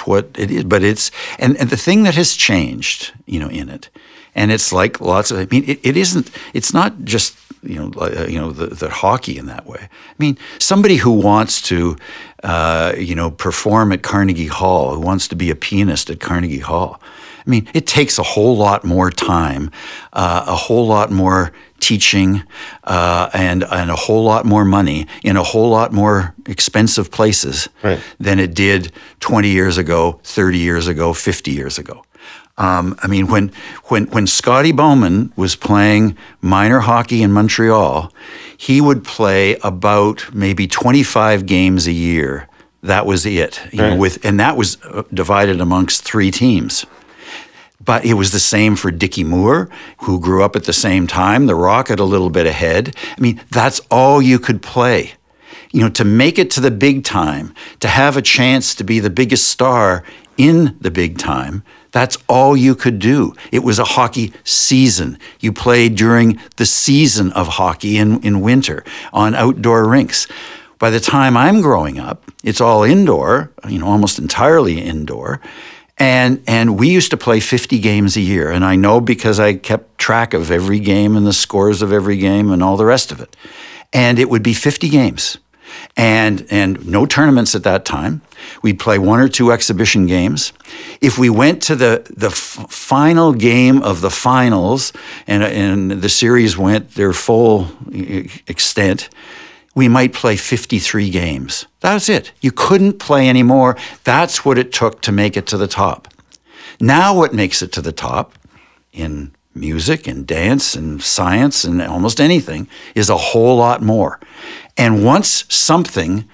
what it is. But it's... And the thing that has changed, in it, and it's like lots of... I mean, it isn't... It's not just... the hockey in that way. I mean, somebody who wants to, perform at Carnegie Hall, who wants to be a pianist at Carnegie Hall, I mean, it takes a whole lot more time, a whole lot more teaching, and a whole lot more money in a whole lot more expensive places than it did 20 years ago, 30 years ago, 50 years ago. I mean, when Scotty Bowman was playing minor hockey in Montreal, he would play about maybe 25 games a year. That was it, and that was divided amongst 3 teams. But it was the same for Dickie Moore, who grew up at the same time, the Rocket a little bit ahead. I mean, that's all you could play. To make it to the big time, to have a chance to be the biggest star in the big time, that's all you could do. It was a hockey season. You played during the season of hockey in winter on outdoor rinks. By the time I'm growing up, it's all indoor, almost entirely indoor. And we used to play 50 games a year. And I know because I kept track of every game and the scores of every game and all the rest of it. And it would be 50 games. and no tournaments at that time. We'd play 1 or 2 exhibition games. If we went to the final game of the finals and the series went their full extent, we might play 53 games. That's it. You couldn't play anymore. That's what it took to make it to the top. Now what makes it to the top in music and dance and science and almost anything is a whole lot more. And once something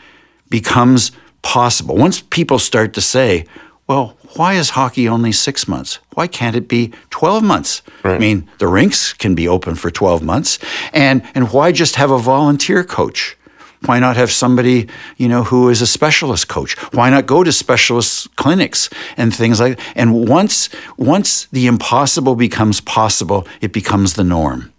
becomes possible, once people start to say, well, why is hockey only 6 months? Why can't it be 12 months? Right. I mean, the rinks can be open for 12 months. And why just have a volunteer coach? Why not have somebody, who is a specialist coach? Why not go to specialist clinics and things like that? And once the impossible becomes possible, it becomes the norm.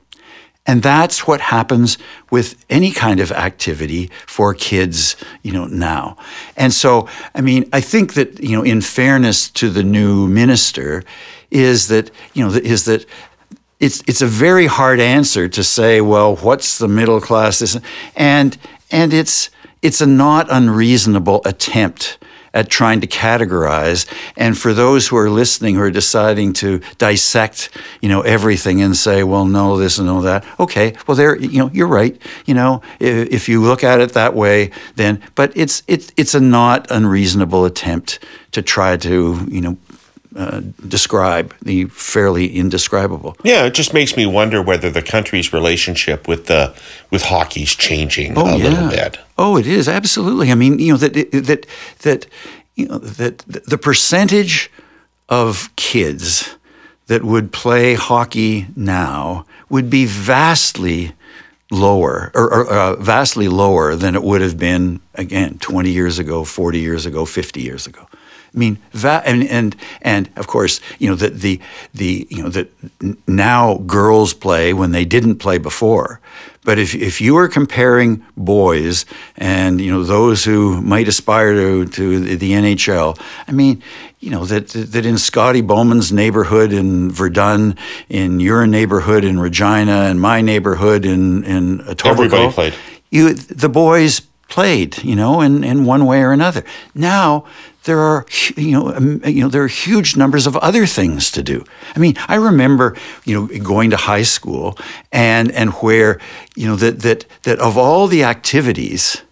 And that's what happens with any kind of activity for kids, now. And so, I mean, I think that, in fairness to the new minister, is that it's a very hard answer to say, well, what's the middle class? And it's a not unreasonable attempt at trying to categorize. And for those who are listening, who are deciding to dissect, everything and say, well, no, this and no, that. Okay, well, you're right. If you look at it that way, then, but it's a not unreasonable attempt to try to, describe the fairly indescribable. Yeah, it just makes me wonder whether the country's relationship with hockey's changing a little bit. Oh, it is, absolutely. I mean, that the percentage of kids that would play hockey now would be vastly lower, or vastly lower than it would have been, again, 20 years ago, 40 years ago, 50 years ago. I mean, and of course, that now girls play when they didn't play before. But if you are comparing boys and those who might aspire to the NHL, I mean, that in Scotty Bowman's neighborhood in Verdun, in your neighborhood in Regina, and my neighborhood in Etobicoke, everybody played. The boys played, in one way or another. Now there are, there are huge numbers of other things to do. I mean, I remember, going to high school and where, that of all the activities,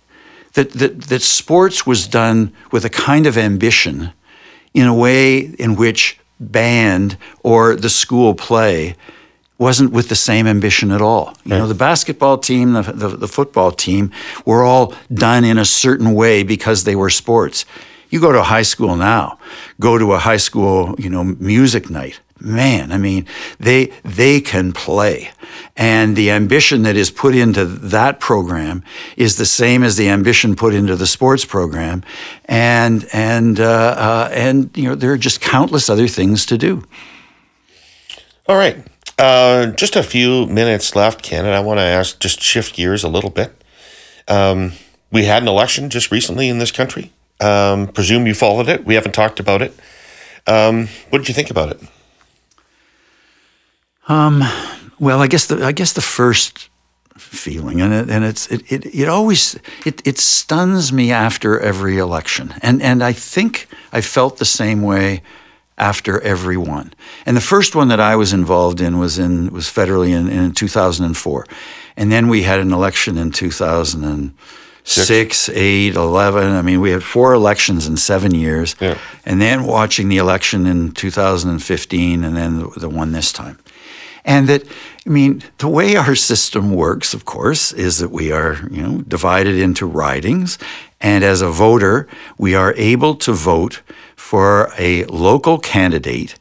that sports was done with a kind of ambition in a way in which band or the school play wasn't with the same ambition at all. The basketball team, the football team were all done in a certain way because they were sports. You go to a high school now, go to a high school, music night. Man, I mean, they can play. And the ambition that is put into that program is the same as the ambition put into the sports program. And there are just countless other things to do. All right. Just a few minutes left, Ken, and I want to just shift gears a little bit. We had an election just recently in this country. Presume you followed it. We haven't talked about it. What did you think about it? Well, I guess the first feeling, and it always stuns me after every election, and I think I felt the same way after every one. And the first one that I was involved in was federally in 2004, and then we had an election in 2006, 8, 11. I mean, we had 4 elections in 7 years, and then watching the election in 2015, and then the one this time. And that, I mean, the way our system works, of course, is that we are, divided into ridings. And as a voter, we are able to vote for a local candidate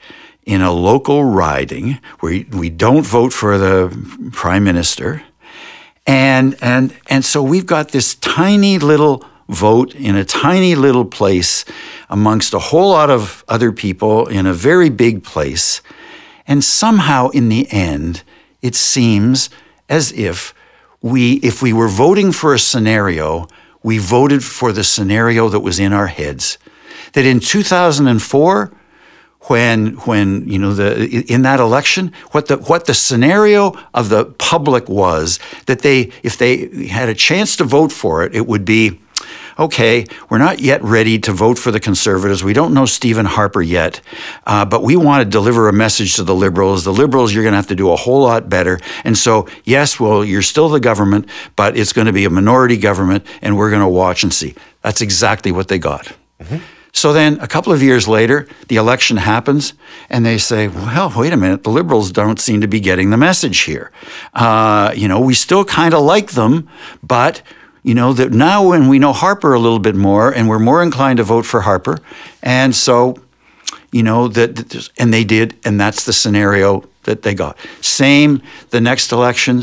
in a local riding where we don't vote for the prime minister. And so we've got this tiny little vote in a tiny little place amongst a whole lot of other people in a very big place. And somehow in the end, it seems as if we were voting for a scenario, we voted for the scenario that was in our heads. That in 2004, when in that election, what the scenario of the public was that if they had a chance to vote for it, it would be, okay, we're not yet ready to vote for the Conservatives. We don't know Stephen Harper yet, but we want to deliver a message to the Liberals. The Liberals, you're going to have to do a whole lot better. And so, yes, well, you're still the government, but it's going to be a minority government, and we're going to watch and see. That's exactly what they got. Mm-hmm. So then a couple of years later, the election happens, and they say, well, wait a minute, the Liberals don't seem to be getting the message here. We still kind of like them, but that now when we know Harper a little bit more, and we're more inclined to vote for Harper, and so, and they did, and that's the scenario that they got. Same the next election,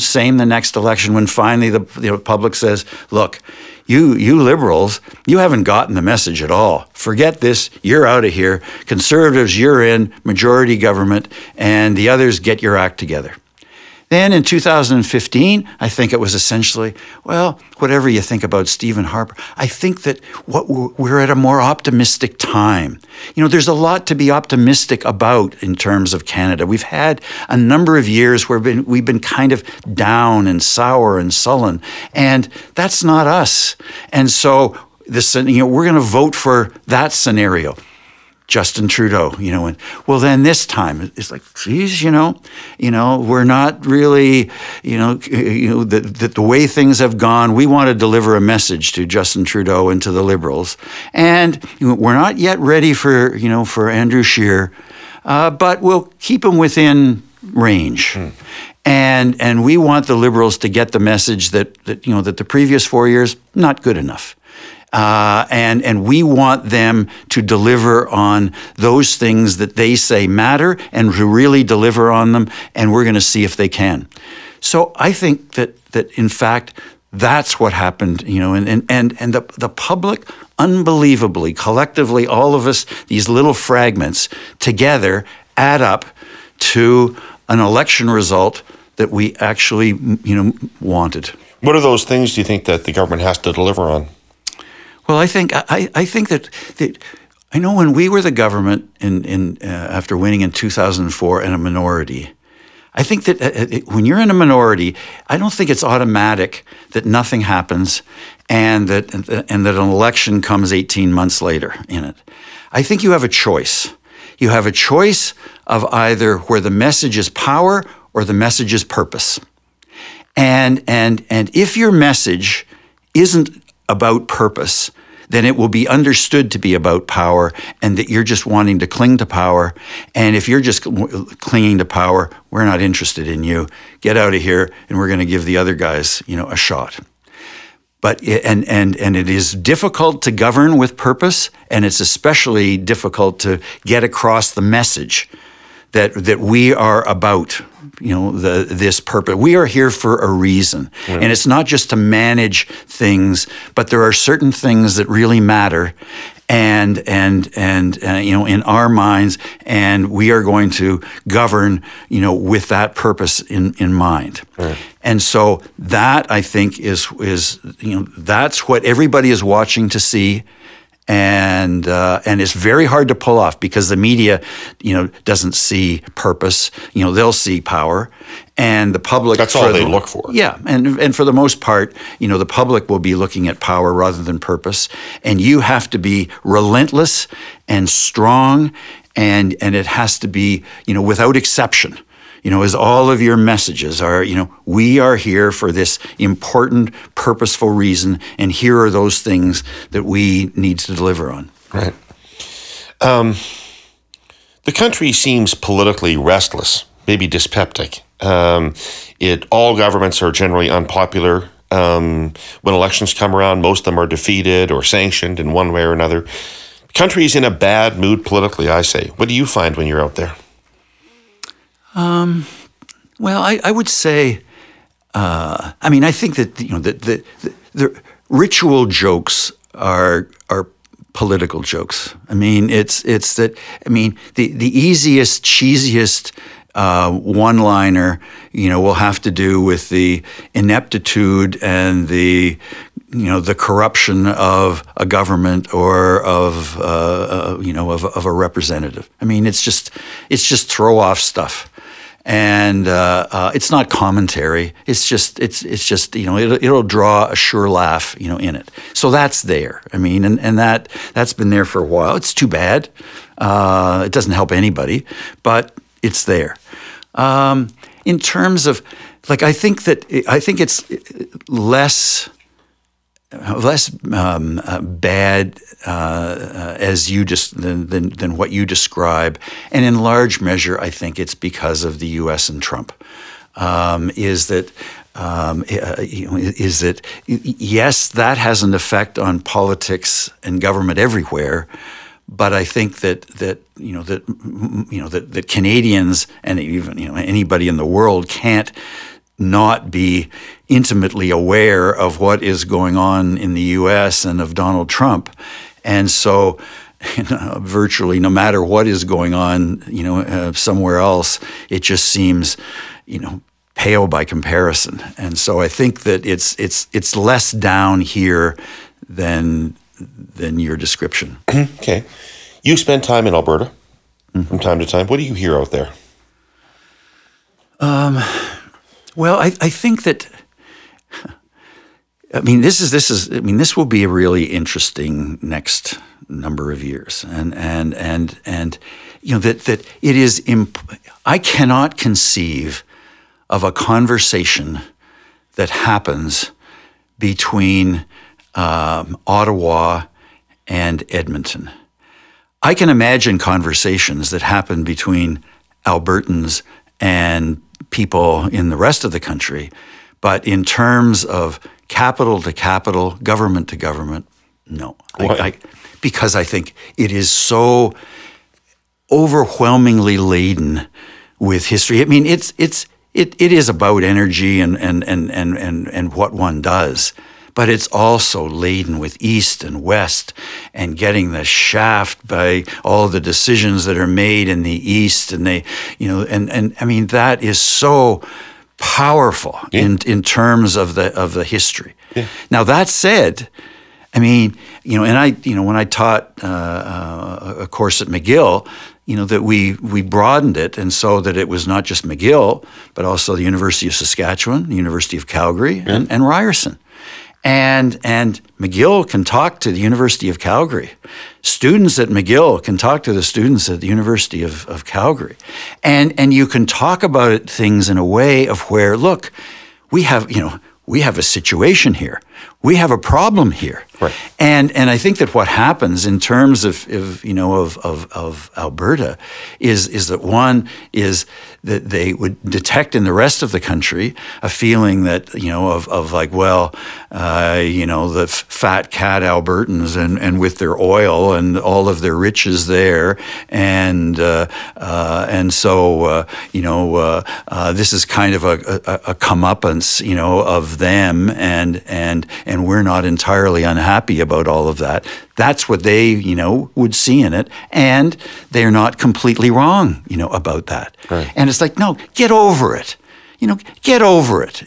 when finally the public says, look, you Liberals, you haven't gotten the message at all. Forget this, you're out of here. Conservatives, you're in, majority government, and the others, get your act together. Then in 2015, I think it was essentially, well, whatever you think about Stephen Harper, I think that we're at a more optimistic time. There's a lot to be optimistic about in terms of Canada. We've had a number of years where we've been kind of down and sour and sullen, and that's not us. And so we're going to vote for that scenario. Justin Trudeau, and well, then this time it's like, geez, we're not really, the way things have gone, we want to deliver a message to Justin Trudeau and to the Liberals, and we're not yet ready for Andrew Scheer, but we'll keep him within range. And we want the Liberals to get the message that the previous 4 years, not good enough. And we want them to deliver on those things that they say matter and to really deliver on them, and we're going to see if they can. So I think that in fact, that's what happened, and the public, unbelievably, collectively, all of us, these little fragments together add up to an election result that we actually, wanted. What are those things do you think that the government has to deliver on? Well, I think that I know when we were the government after winning in 2004 and a minority, I think that when you're in a minority, I don't think it's automatic that nothing happens and that an election comes 18 months later in it. I think you have a choice. You have a choice of either where the message is power or the message is purpose. And if your message isn't about purpose, then it will be understood to be about power and that you're just wanting to cling to power. And if you're just clinging to power, we're not interested in you. Get out of here, and we're going to give the other guys, a shot. But and it is difficult to govern with purpose, and it's especially difficult to get across the message that we are about, this purpose. We are here for a reason. And it's not just to manage things, but there are certain things that really matter and in our minds, and we are going to govern, with that purpose in mind. And so that, I think, is that's what everybody is watching to see. And it's very hard to pull off because the media, doesn't see purpose. They'll see power, and the public. That's all they look for. Yeah, and for the most part, the public will be looking at power rather than purpose. And you have to be relentless and strong, and it has to be, without exception. As all of your messages are, we are here for this important, purposeful reason, and here are those things that we need to deliver on. Right. The country seems politically restless, maybe dyspeptic. All governments are generally unpopular. When elections come around, most of them are defeated or sanctioned in one way or another. The country's in a bad mood politically, I say. What do you find when you're out there? Well, I would say, I think that the ritual jokes are political jokes. It's that. The easiest, cheesiest one-liner, will have to do with the ineptitude and the the corruption of a government or of of a representative. I mean, it's just throw off stuff. And it's not commentary. It's just it'll draw a sure laugh in it. So that's there. I mean, and that's been there for a while. It's too bad. It doesn't help anybody, but it's there. In terms of I think it's less bad as you than what you describe, and in large measure, I think it's because of the U.S. and Trump. Is that yes, that has an effect on politics and government everywhere, but I think that Canadians and even anybody in the world can't not be intimately aware of what is going on in the U.S. and of Donald Trump. And so virtually no matter what is going on, somewhere else, it just seems, pale by comparison. And so I think that it's less down here than your description. Okay. You spend time in Alberta from time to time. What do you hear out there? Well, I think that, this will be a really interesting next number of years, and that it is. I cannot conceive of a conversation that happens between Ottawa and Edmonton. I can imagine conversations that happen between Albertans and people in the rest of the country, but in terms of capital to capital, government to government, no. Because I think it is so overwhelmingly laden with history. I mean, it is about energy and what one does, but it's also laden with East and West and getting the shaft by all the decisions that are made in the East. And that is so powerful in terms of the history. Yeah. Now, that said, when I taught a course at McGill, that we broadened it, and so that it was not just McGill, but also the University of Saskatchewan, the University of Calgary, and Ryerson. And McGill can talk to the University of Calgary. Students at McGill can talk to the students at the University of Calgary. And you can talk about things in a way of where, look, we have a situation here. We have a problem here. Right. And I think that what happens in terms of Alberta is that one is that they would detect in the rest of the country a feeling that, the fat cat Albertans and with their oil and all of their riches there. And so this is kind of a comeuppance, of them and we're not entirely unhappy about all of that. That's what they, would see in it, and they're not completely wrong, about that. Right. And it's like, no, get over it. Get over it.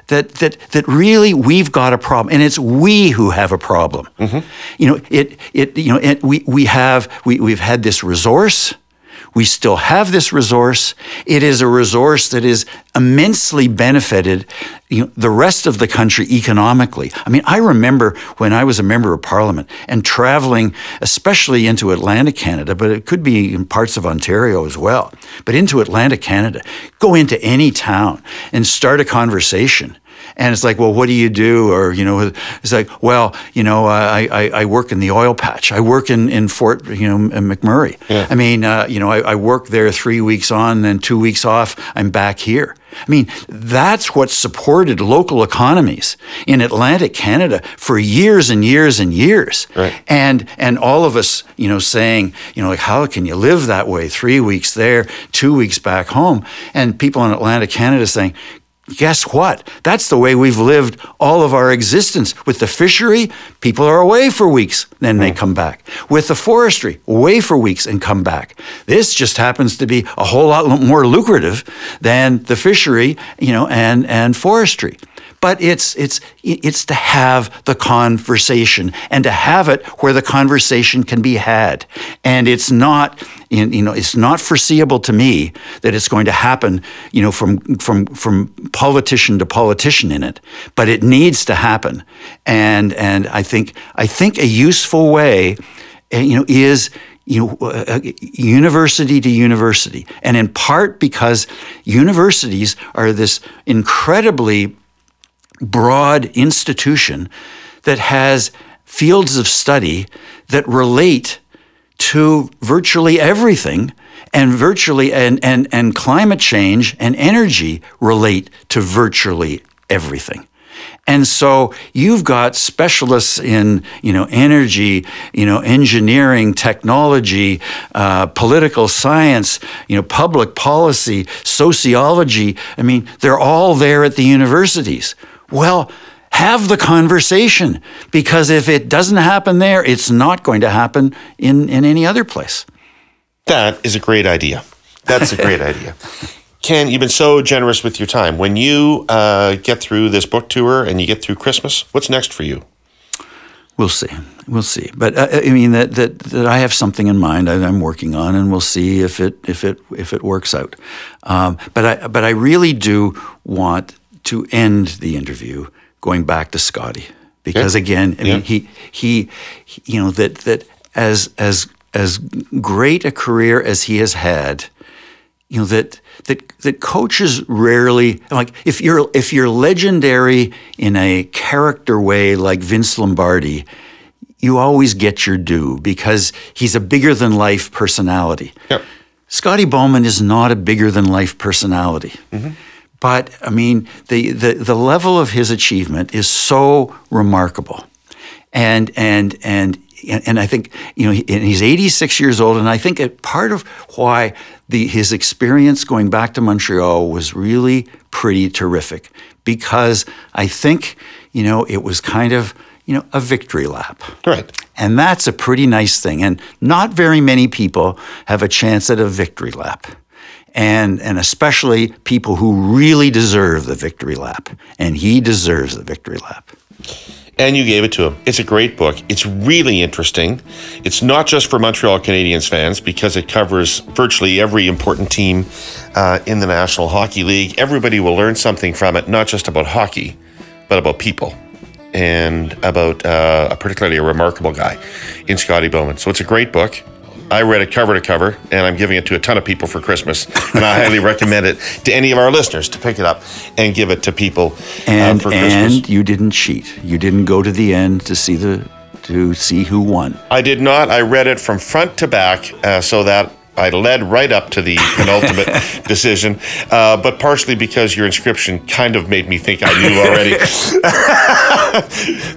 That really we've got a problem, and it's we who have a problem. Mm-hmm. We've had this resource. We still have this resource. It is a resource that is immensely benefited the rest of the country economically. I mean, I remember when I was a member of Parliament and traveling, especially into Atlantic Canada, but it could be in parts of Ontario as well, but into Atlantic Canada, go into any town and start a conversation. And it's like, well, what do you do? Or, it's like, well, I work in the oil patch. I work in Fort, McMurray. Yeah. I mean, I work there 3 weeks on, then 2 weeks off. I'm back here. I mean, that's what supported local economies in Atlantic Canada for years and years and years. Right. And all of us, saying, how can you live that way? 3 weeks there, 2 weeks back home. And people in Atlantic Canada saying, guess what? That's the way we've lived all of our existence. With the fishery, people are away for weeks, then they come back. With the forestry, away for weeks and come back. This just happens to be a whole lot more lucrative than the fishery, and forestry. but it's to have the conversation and to have it where the conversation can be had. And it's not, it's not foreseeable to me that it's going to happen, from politician to politician in it, but it needs to happen. And I think a useful way, is university to university. And in part because universities are this incredibly broad institution that has fields of study that relate to virtually everything, and and climate change and energy relate to virtually everything. And so you've got specialists in, energy, engineering, technology, political science, public policy, sociology. I mean, they're all there at the universities. Well, have the conversation, because if it doesn't happen there, it's not going to happen in any other place. That is a great idea. That's a great idea. Ken, you've been so generous with your time. When you get through this book tour and you get through Christmas, what's next for you? We'll see. But that I have something in mind I'm working on, and we'll see if it works out. But I really do want to end the interview going back to Scotty, because again, he that as great a career as he has had, that coaches rarely, like, if you're legendary in a character way like Vince Lombardi, you always get your due because he's a bigger than life personality. Yep. Scotty Bowman is not a bigger than life personality. Mm-hmm. But I mean, the level of his achievement is so remarkable. And I think, and he's 86 years old, and I think part of why his experience going back to Montreal was really pretty terrific, because I think, it was kind of, a victory lap. Right. And that's a pretty nice thing. And not very many people have a chance at a victory lap. And especially people who really deserve the victory lap. And he deserves the victory lap. And you gave it to him. It's a great book. It's really interesting. It's not just for Montreal Canadiens fans, because it covers virtually every important team in the National Hockey League. Everybody will learn something from it, not just about hockey, but about people, and about particularly a remarkable guy in Scotty Bowman. So it's a great book. I read it cover to cover, and I'm giving it to a ton of people for Christmas. And I highly recommend it to any of our listeners to pick it up and give it to people for Christmas. And you didn't cheat. You didn't go to the end to see who won. I did not. I read it from front to back, so that I led right up to the penultimate decision, but partially because your inscription kind of made me think I knew already.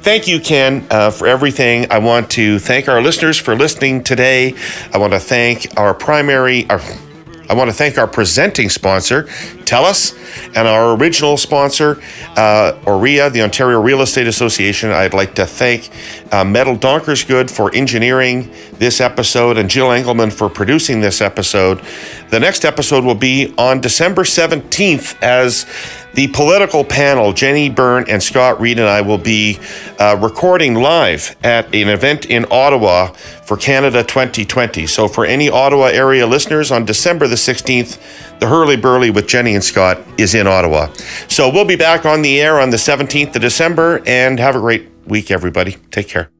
Thank you, Ken, for everything. I want to thank our listeners for listening today. I want to thank our presenting sponsor, TELUS, and our original sponsor, OREA, the Ontario Real Estate Association. I'd like to thank Metal Donkersgood for engineering this episode, and Jill Engelman for producing this episode. The next episode will be on December 17th, as the political panel, Jenny Byrne and Scott Reed, and I will be recording live at an event in Ottawa for Canada 2020. So for any Ottawa area listeners, on December the 16th, the Herle Burly with Jenny and Scott is in Ottawa. So we'll be back on the air on the 17th of December, and have a great week, everybody. Take care.